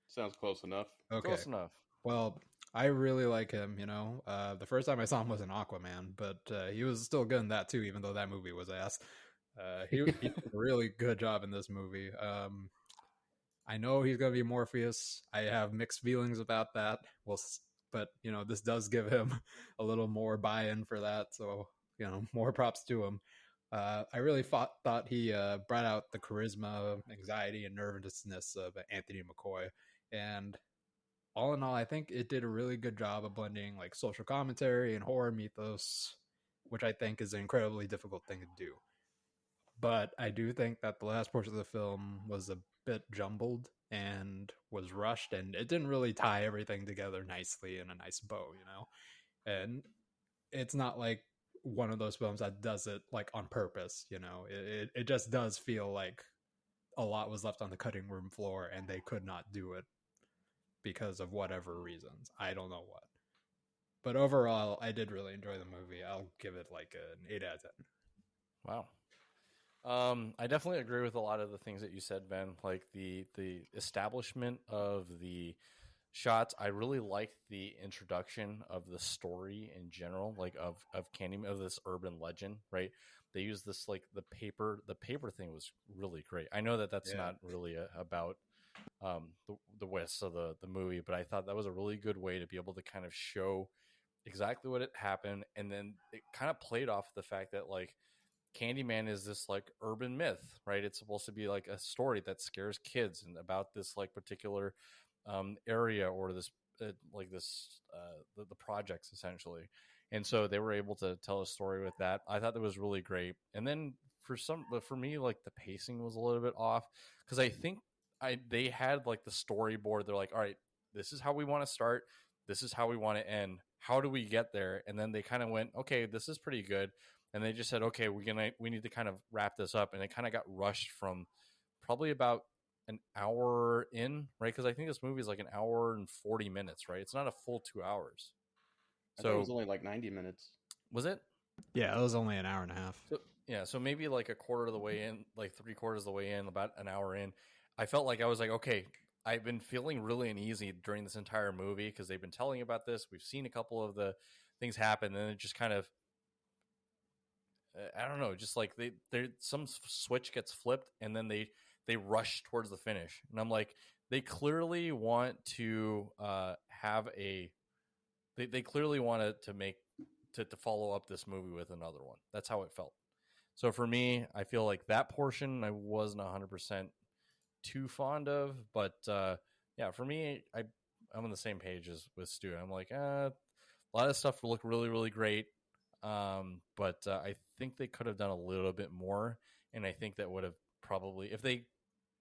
Sounds close enough. Okay. Close enough. Well, I really like him, The first time I saw him was in Aquaman, but he was still good in that too, even though that movie was ass. He did a really good job in this movie. I know he's going to be Morpheus. I have mixed feelings about that. But, this does give him a little more buy-in for that. So, more props to him. I really thought he brought out the charisma, anxiety, and nervousness of Anthony McCoy. And all in all, I think it did a really good job of blending like social commentary and horror mythos, which I think is an incredibly difficult thing to do. But I do think that the last portion of the film was a bit jumbled and was rushed, and it didn't really tie everything together nicely in a nice bow, And it's not like one of those films that does it like on purpose, It just does feel like a lot was left on the cutting room floor and they could not do it because of whatever reasons. I don't know what. But overall, I did really enjoy the movie. I'll give it like an 8 out of 10. Wow. I definitely agree with a lot of the things that you said, Ben. Like the establishment of the shots. I really liked the introduction of the story in general, like of Candyman, of this urban legend, right? They use this like the paper thing was really great. I know that that's not really about the West of the movie, but I thought that was a really good way to be able to kind of show exactly what had happened, and then it kind of played off the fact that like Candyman is this like urban myth, right? It's supposed to be like a story that scares kids and about this like particular area or this the projects essentially. And so they were able to tell a story with that. I thought that was really great. And then for me, like the pacing was a little bit off because I think they had like the storyboard. They're like, all right, this is how we want to start. This is how we want to end. How do we get there? And then they kind of went, okay, this is pretty good. And they just said, okay, we need to kind of wrap this up. And it kind of got rushed from probably about an hour in, right? Because I think this movie is like an hour and 40 minutes, right? It's not a full 2 hours. I thought it was only like 90 minutes. Was it? Yeah, it was only an hour and a half. So maybe like a quarter of the way in, like 3/4 of the way in, about an hour in. I felt like I was like, okay, I've been feeling really uneasy during this entire movie because they've been telling about this. We've seen a couple of the things happen, and it just kind of, I don't know, just like some switch gets flipped, and then they rush towards the finish, and I'm like, they clearly want to have a, they clearly wanted to make to follow up this movie with another one. That's how it felt. So for me, I feel like that portion I wasn't 100% too fond of, but yeah, for me, I'm on the same page as with Stu. I'm like, a lot of stuff will look really, really great, but I think they could have done a little bit more, and I think that would have probably, if they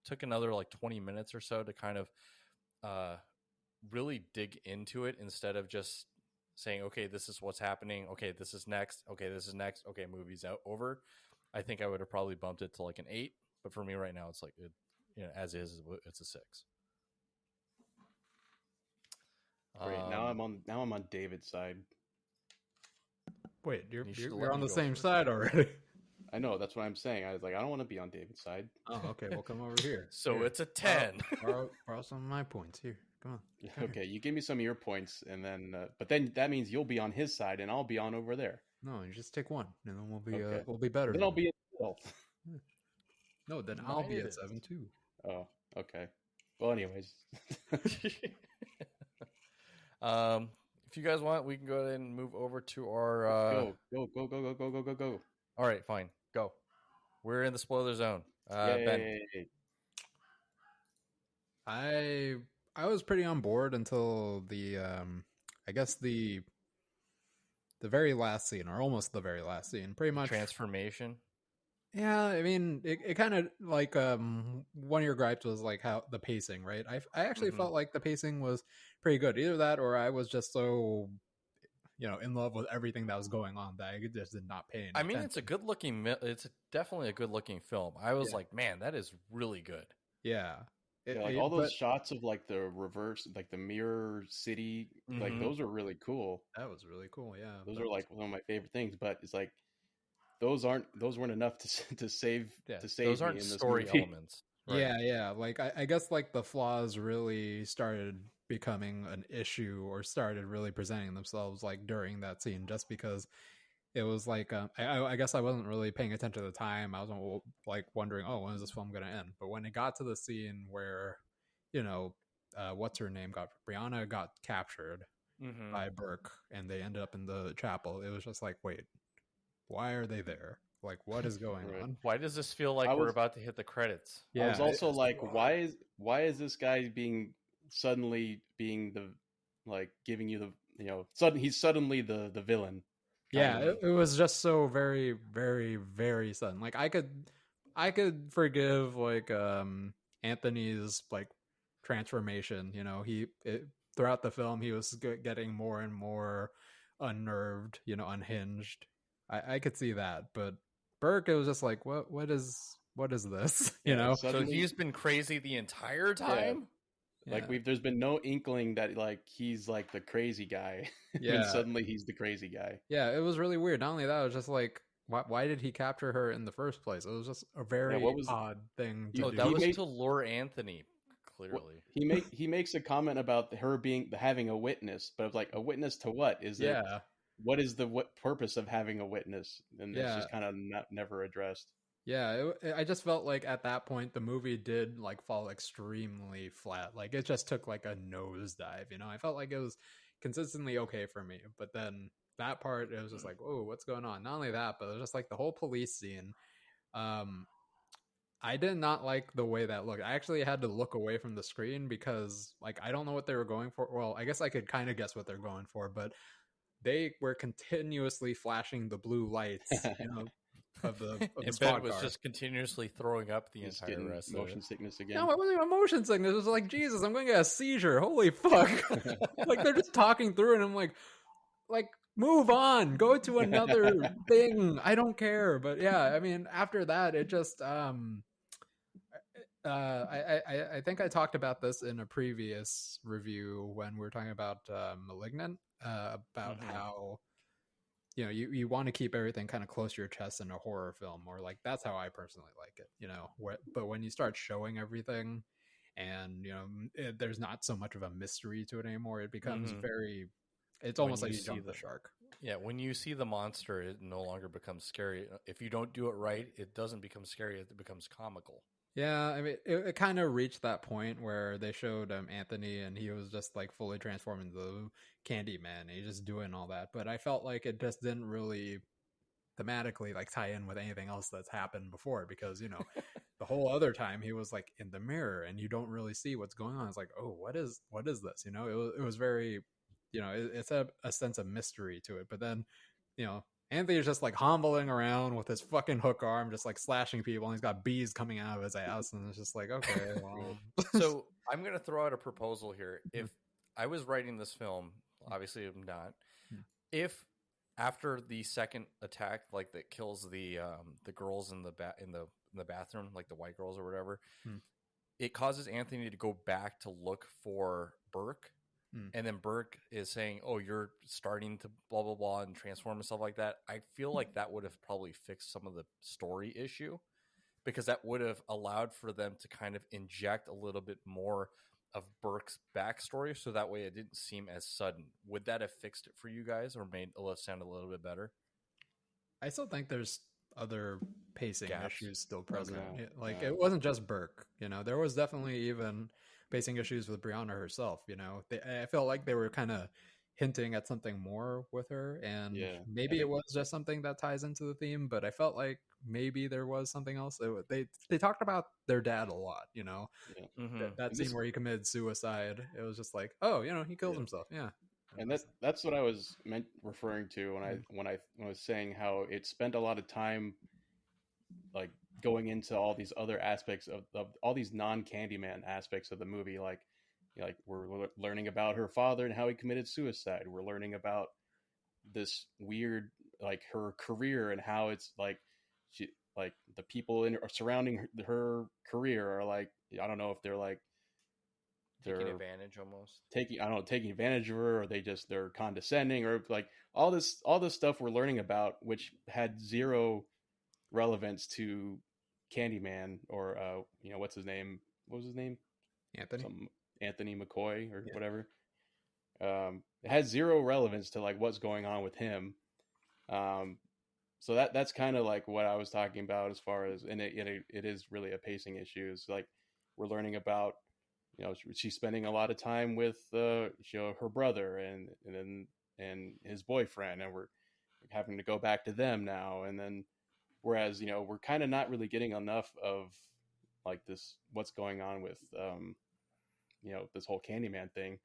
took another like 20 minutes or so to kind of really dig into it instead of just saying, okay, this is what's happening, okay, this is next, okay, this is next, okay, movie's over. I think I would have probably bumped it to like an 8, But for me right now, it's like as is, it's a 6. Great. Now I'm on David's side. Wait, You should let you're on me the go same first. side already. I know, that's what I'm saying. I was like, I don't want to be on David's side. Oh, okay. We'll come over here. So Here. it's a 10. Borrow some of my points. Here, come on. Okay, you give me some of your points, and then, but then that means you'll be on his side, and I'll be on over there. No, you just take one, and then Okay. we'll be better. Then I'll be in the middle. No, then I'll be at 7 too. Oh, okay. Well, anyways. If you guys want, we can go ahead and move over to our Go. All right, fine. Go. We're in the spoiler zone. Ben. I was pretty on board until the I guess the very last scene, or almost the very last scene, pretty much transformation. Yeah, I mean, it kind of like one of your gripes was like how the pacing, right? I actually felt like the pacing was pretty good. Either that, or I was just so in love with everything that was going on that I just did not pay any attention. I mean, it's a good looking. It's definitely a good looking film. I was like, man, that is really good. Yeah. Like all those shots of like the reverse, like the mirror city, like those are really cool. That was really cool. Yeah, those are like one of my favorite things. But it's like those weren't enough to save those aren't me in this story movie. elements. Right? Yeah. Like I guess like the flaws really started becoming an issue, or started really presenting themselves like during that scene, just because it was like I guess I wasn't really paying attention at the time. I was like wondering, oh, when is this film going to end? But when it got to the scene where, what's her name Brianna got captured by Burke, and they ended up in the chapel, it was just like, wait, why are they there? Like, what is going on? Why does this feel like we're about to hit the credits? Yeah, I was also like, why is this guy suddenly being the, like, giving you the, he's suddenly the villain. Yeah, it was just so very, very, very sudden. Like I could forgive like Anthony's like transformation. Throughout the film he was getting more and more unnerved, unhinged. I could see that, but Burke, it was just like, what is this? So he's been crazy the entire time. Like there's been no inkling that like he's like the crazy guy. And suddenly he's the crazy guy. Yeah, it was really weird. Not only that, it was just like, why did he capture her in the first place? It was just a very odd thing to do. That was to lure Anthony. Clearly, he makes a comment about her having a witness, but like, a witness to what? What is what purpose of having a witness? And it's just kind of never addressed. Yeah, I just felt like at that point the movie did like fall extremely flat. Like it just took like a nosedive. I felt like it was consistently okay for me, but then that part, it was just like, oh, what's going on? Not only that, but it was just like the whole police scene. I did not like the way that looked. I actually had to look away from the screen because like I don't know what they were going for. Well, I guess I could kind of guess what they're going for, but they were continuously flashing the blue lights, of the Ben was just continuously throwing up the entire rest motion sickness again. No, it wasn't even motion sickness. It was like, Jesus, I'm going to get a seizure. Holy fuck. Like they're just talking through and I'm like move on, go to another thing. I don't care. But yeah, I mean, after that, it just I think I talked about this in a previous review when we were talking about Malignant, about how you want to keep everything kind of close to your chest in a horror film, or like that's how I personally like it, but when you start showing everything and there's not so much of a mystery to it anymore, it becomes it's almost like you jump the shark. Yeah, when you see the monster, it no longer becomes scary. If you don't do it right, it doesn't become scary, it becomes comical. Yeah, I mean, it kind of reached that point where they showed Anthony, and he was just like fully transformed into Candyman, and he's just doing all that. But I felt like it just didn't really thematically like tie in with anything else that's happened before, because the whole other time he was like in the mirror, and you don't really see what's going on. It's like, oh, what is this? It was very, it's a sense of mystery to it. But then, Anthony's just like hombling around with his fucking hook arm, just like slashing people, and he's got bees coming out of his ass, and it's just like, okay, well. So I'm gonna throw out a proposal here. If I was writing this film, obviously I'm not. If after the second attack, like that kills the girls in the in the bathroom, like the white girls or whatever. Hmm. It causes Anthony to go back to look for Burke. And then Burke is saying, "Oh, you're starting to blah blah blah and transform and stuff like that." I feel like that would have probably fixed some of the story issue, because that would have allowed for them to kind of inject a little bit more of Burke's backstory, so that way it didn't seem as sudden. Would that have fixed it for you guys, or made it sound a little bit better? I still think there's other pacing Gaps. issues still present. Okay. It wasn't just Burke. There was definitely even pacing issues with Brianna herself. I felt like they were kind of hinting at something more with her, and maybe it was just something that ties into the theme, but I felt like maybe there was something else. They talked about their dad a lot. That scene where he committed suicide, it was just like, oh, he killed himself. Yeah. And that's what I was referring to when I was saying how it spent a lot of time like going into all these other aspects of all these non-Candyman aspects of the movie, like we're learning about her father and how he committed suicide. We're learning about this weird, like, her career and how it's like she, like, the people surrounding her career are like, I don't know if they're like taking advantage, almost taking advantage of her, or they're condescending, or like all this stuff we're learning about, which had zero relevance to Candyman, or what's his name? What was his name? Anthony McCoy or whatever. It has zero relevance to like what's going on with him. So that's kind of like what I was talking about as far as, and it is really a pacing issue. It's like we're learning about, she's spending a lot of time with her brother and his boyfriend, and we're having to go back to them now, and then whereas we're kind of not really getting enough of like this, what's going on with this whole Candyman thing,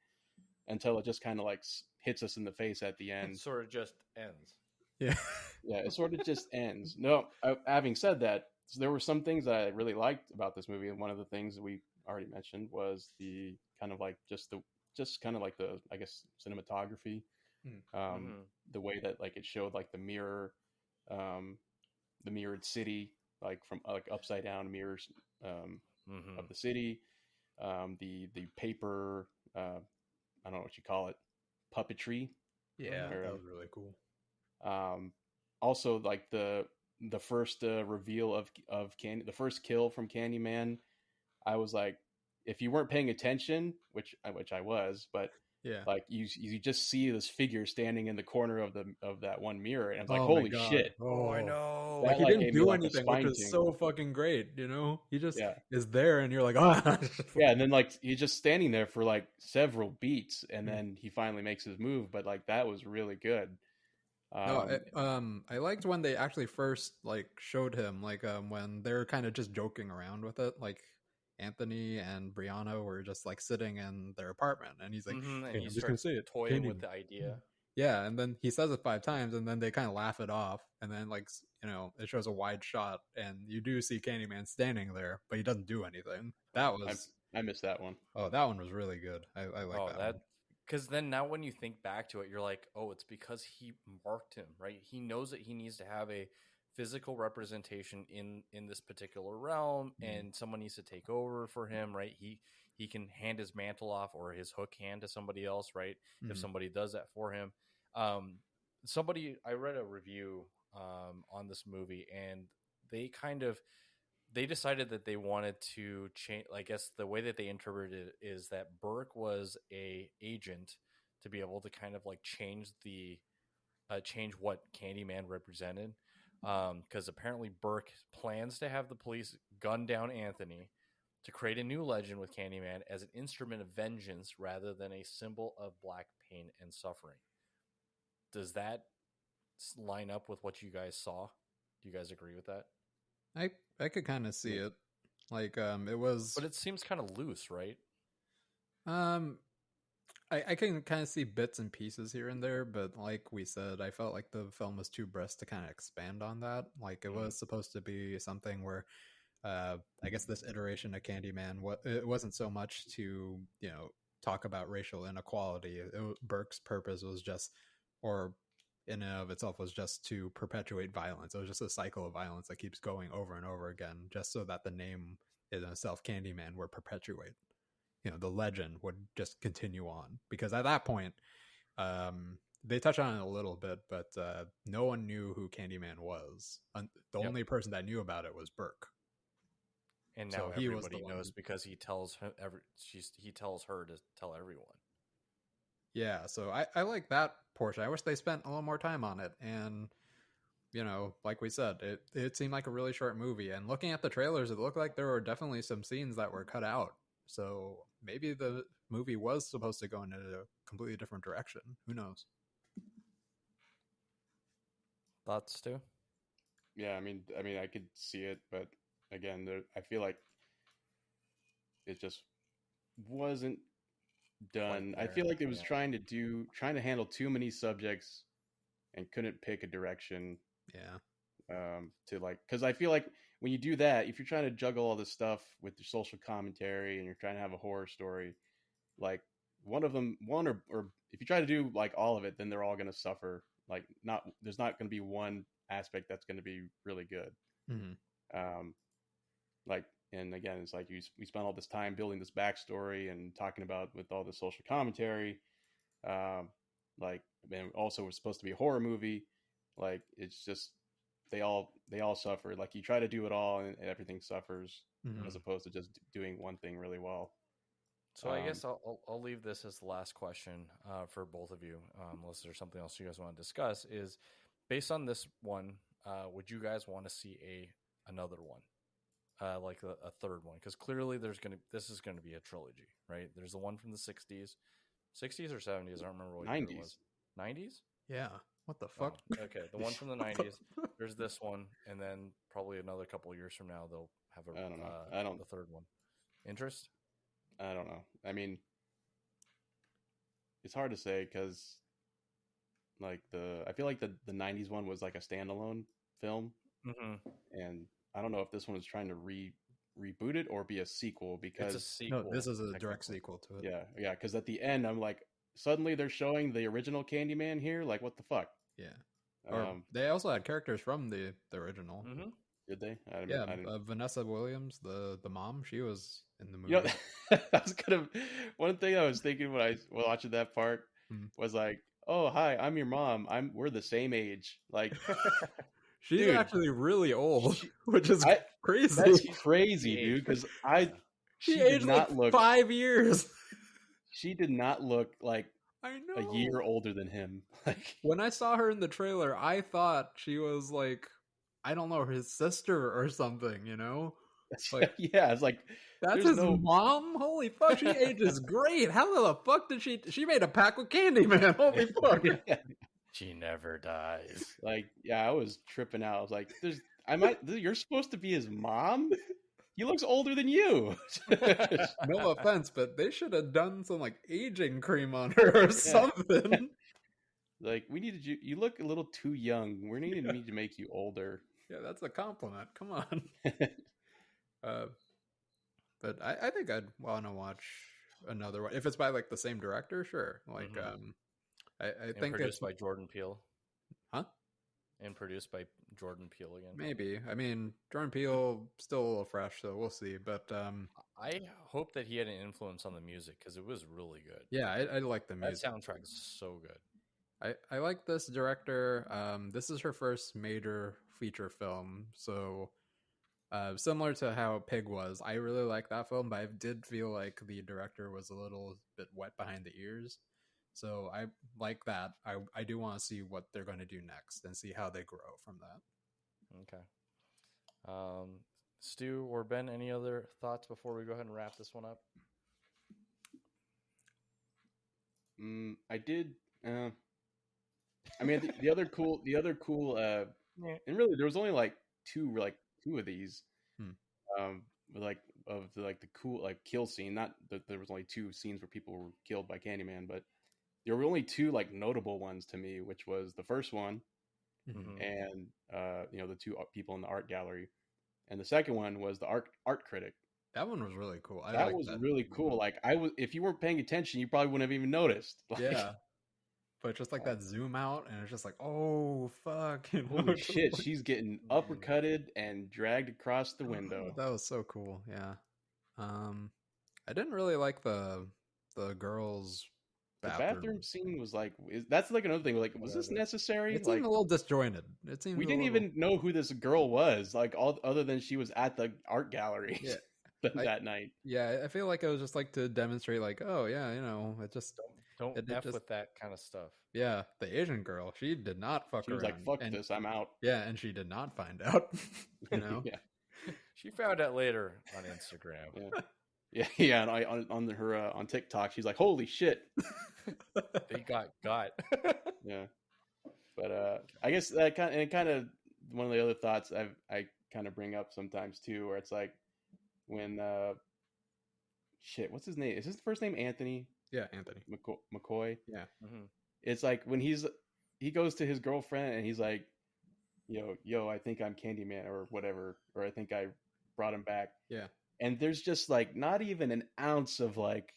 until it just kind of like hits us in the face at the end. It sort of just ends. Yeah. It sort of just ends. No, having said that, there were some things that I really liked about this movie, and one of the things that we already mentioned was the kind of like the I guess cinematography, the way that like it showed like the mirrored city, like from like upside down mirrors of the city, the paper, I don't know what you call it, puppetry. Yeah, that was really cool. Also, like the first reveal of the first kill from Candyman, I was like, if you weren't paying attention, which I was, but like you just see this figure standing in the corner of that one mirror, and I was like, holy shit! Oh, I know. Like, he didn't do anything, which is so fucking great. He just is there, and you're like, ah. Yeah, and then like he's just standing there for like several beats, and then he finally makes his move. But like that was really good. I liked when they actually first like showed him, like when they're kind of just joking around with it, like Anthony and Brianna were just like sitting in their apartment, and he's like, and hey, he I'm just gonna say it, toying with the idea. Yeah, and then he says it 5 times, and then they kind of laugh it off, and then like it shows a wide shot, and you do see Candyman standing there, but he doesn't do anything. That was I missed that one. Oh, that one was really good. I like that one. Because then now when you think back to it, you're like, oh, it's because he marked him, right? He knows that he needs to have a physical representation in this particular realm, and someone needs to take over for him, right? He can hand his mantle off or his hook hand to somebody else, right? If somebody does that for him. I read a review on this movie, and they decided that they wanted to change. I guess the way that they interpreted it is that Burke was a agent to be able to kind of like change what Candyman represented. Because apparently Burke plans to have the police gun down Anthony to create a new legend with Candyman as an instrument of vengeance rather than a symbol of black pain and suffering. Does that line up with what you guys saw? Do you guys agree with that? I could kind of see it. Like it was, but it seems kind of loose, right? I can kind of see bits and pieces here and there, but like we said, I felt like the film was too brisk to kind of expand on that. Like it was supposed to be something where I guess this iteration of Candyman, it wasn't so much to talk about racial inequality. Burke's purpose was just, or in and of itself was just to perpetuate violence. It was just a cycle of violence that keeps going over and over again, just so that the name in itself, Candyman, would perpetuate. The legend would just continue on, because at that point, they touch on it a little bit, but no one knew who Candyman was. The only person that knew about it was Burke. And now everybody knows because he tells her to tell everyone. Yeah, so I like that portion. I wish they spent a little more time on it. And, like we said, it seemed like a really short movie. And looking at the trailers, it looked like there were definitely some scenes that were cut out. So maybe the movie was supposed to go in a completely different direction. Who knows? Thoughts, Stu? Yeah, I mean, I could see it, but again, I feel like it just wasn't done. I feel like it was trying to handle too many subjects and couldn't pick a direction. Yeah. Because I feel like when you do that, if you're trying to juggle all this stuff with your social commentary and you're trying to have a horror story, like one or if you try to do like all of it, then they're all going to suffer. Like there's not going to be one aspect that's going to be really good. Mm-hmm. And again, it's like we spent all this time building this backstory and talking about with all the social commentary. And also it's supposed to be a horror movie. Like it's just they all suffer. Like you try to do it all and everything suffers, as opposed to just doing one thing really well. So I guess I'll leave this as the last question for both of you, unless there's something else you guys want to discuss. Is based on this one, would you guys want to see another one? Like a third one, because clearly this is gonna be a trilogy, right? There's the one from the 60s or 70s. I don't remember what 90s. It was. 90s? Yeah. What the fuck? Oh, okay, the one from the 90s. There's this one, and then probably another couple of years from now they'll have the third one. Interest? I don't know. I mean, it's hard to say because I feel like the 90s one was like a standalone film, and I don't know if this one is trying to reboot it or be a sequel, because it's a sequel. No, this is a direct sequel to it. Yeah, because at the end I'm like, suddenly they're showing the original Candyman here. Like, what the fuck? Yeah. They also had characters from the original. Mm-hmm. Did they? Vanessa Williams, the mom, she was in the movie. One thing I was thinking when I was watching that part was like, oh hi, I'm your mom. We're the same age. Like. She's actually really old, which is crazy. That's crazy, dude. Because she aged like 5 years. She did not look like I know a year older than him. Like when I saw her in the trailer, I thought she was like, I don't know, his sister or something. Like, yeah, it's like that's his mom. Holy fuck, she ages great. How the fuck did she made a pact with Candyman? Holy fuck. Yeah. She never dies. Like, yeah, I was tripping out. I was like, you're supposed to be his mom? He looks older than you. No offense, but they should have done some like aging cream on her or something. Like, we needed you. You look a little too young. We need to make you older. Yeah, that's a compliment. Come on. But I think I'd want to watch another one if it's by like the same director. Sure, like I think produced by Jordan Peele. Huh? And produced by Jordan Peele again. Maybe. I mean, Jordan Peele still a little fresh, so we'll see. But I hope that he had an influence on the music because it was really good. Yeah, I like the music. That soundtrack is so good. I like this director. This is her first major feature film, so similar to how Pig was. I really like that film, but I did feel like the director was a little bit wet behind the ears. So I like that. I do want to see what they're going to do next and see how they grow from that. Okay. Stu or Ben, any other thoughts before we go ahead and wrap this one up? I did. I mean, the other cool, and really there was only like two of these, the cool like kill scene. Not that there was only two scenes where people were killed by Candyman, but there were only two like notable ones to me, which was the first one, and the two people in the art gallery, and the second one was the art critic. That one was really cool. That was really cool. Like if you weren't paying attention, you probably wouldn't have even noticed. Like, yeah. but just like that zoom out, and it's just like, oh fuck! Holy shit, she's getting uppercutted and dragged across the window. That was so cool. Yeah. I didn't really like the girls' bathroom. The bathroom scene was like, that's like another thing. Like, was this necessary? It seemed a little disjointed. It seemed we didn't even know who this girl was, like all other than she was at the art gallery. Yeah. that night. Yeah, I feel like it was just like to demonstrate, like, oh yeah, it just don't F with that kind of stuff. Yeah, the Asian girl, she did not fuck around. She was like, "Fuck this, I'm out." Yeah, and she did not find out. Yeah, she found out later on Instagram. Yeah, and on her on TikTok, she's like, "Holy shit, they got." Yeah, but I guess that kind of one of the other thoughts I kind of bring up sometimes too, where it's like, when what's his name? Is his first name Anthony? Yeah, Anthony McCoy. Yeah. Mm-hmm. It's like when he goes to his girlfriend and he's like, yo, I think I'm Candyman or whatever, or I think I brought him back. Yeah. And there's just like not even an ounce of like,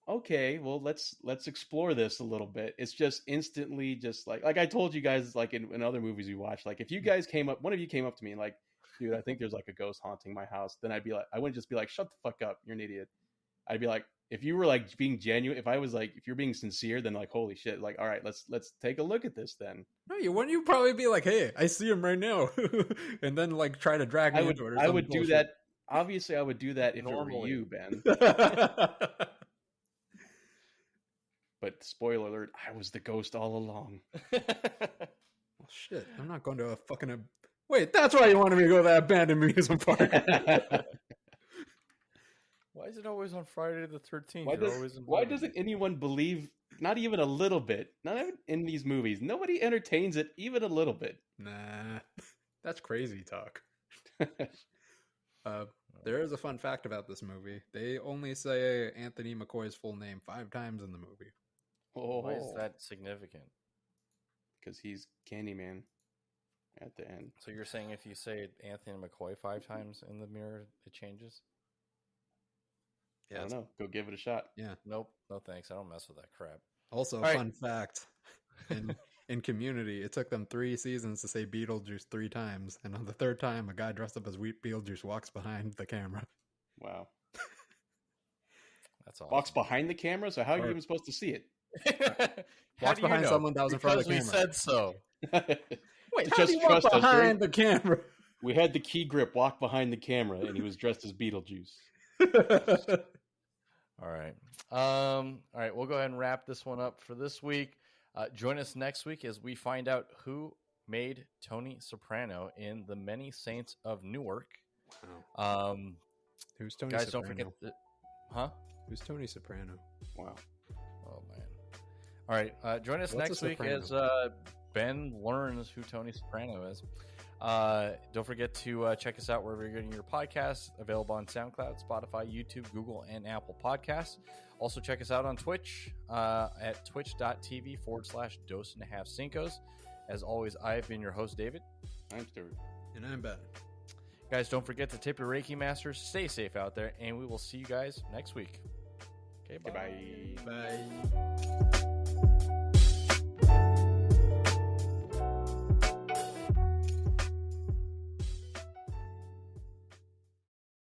okay, well let's explore this a little bit. It's just instantly just like I told you guys, like in other movies we watched, like if you guys one of you came up to me and like, dude, I think there's like a ghost haunting my house, then I'd be like, I wouldn't just be like, shut the fuck up, you're an idiot. I'd be like, if you were like being genuine, if you're being sincere, then like, holy shit, like, all right, let's take a look at this then. No, wouldn't you probably be like, hey, I see him right now, and then like try to drag me into it. I would do that. Obviously, I would do that if normally. It were you, Ben. But spoiler alert, I was the ghost all along. Well, shit, I'm not going to a fucking. Wait, that's why you wanted me to go to that abandoned amusement park. Why is it always on Friday the 13th? Why doesn't anyone believe, not even a little bit, not even in these movies, nobody entertains it even a little bit? Nah, that's crazy talk. There is a fun fact about this movie. They only say Anthony McCoy's full name 5 times in the movie. Oh. Why is that significant? Because he's Candyman at the end. So you're saying if you say Anthony McCoy 5 times in the mirror, it changes? Yeah, I don't know. Go give it a shot. Yeah. Nope. No thanks. I don't mess with that crap. Also, fun fact. In Community, it took them 3 seasons to say Beetlejuice 3 times. And on the 3rd time, a guy dressed up as Beetlejuice walks behind the camera. Wow. That's awesome. Walks behind the camera? So how are you even supposed to see it? Walks behind someone that was in front of the camera. We said so. Wait, how do you walk behind the camera? We had the key grip walk behind the camera, and he was dressed as Beetlejuice. All right. All right. We'll go ahead and wrap this one up for this week. Join us next week as we find out who made Tony Soprano in The Many Saints of Newark. Wow. Who's Tony guys, Soprano? Don't forget that. Who's Tony Soprano? Wow. Oh, man. All right. Join us next week as Ben learns who Tony Soprano is. Don't forget to check us out wherever you're getting your podcasts. Available on SoundCloud, Spotify, YouTube, Google, and Apple Podcasts. Also check us out on Twitch at twitch.tv/dose.5incos. As always, I've been your host, David. I'm Stuart. And I'm Ben. Guys, don't forget to tip your Reiki masters. Stay safe out there, and we will see you guys next week. Okay, bye. Bye. Bye.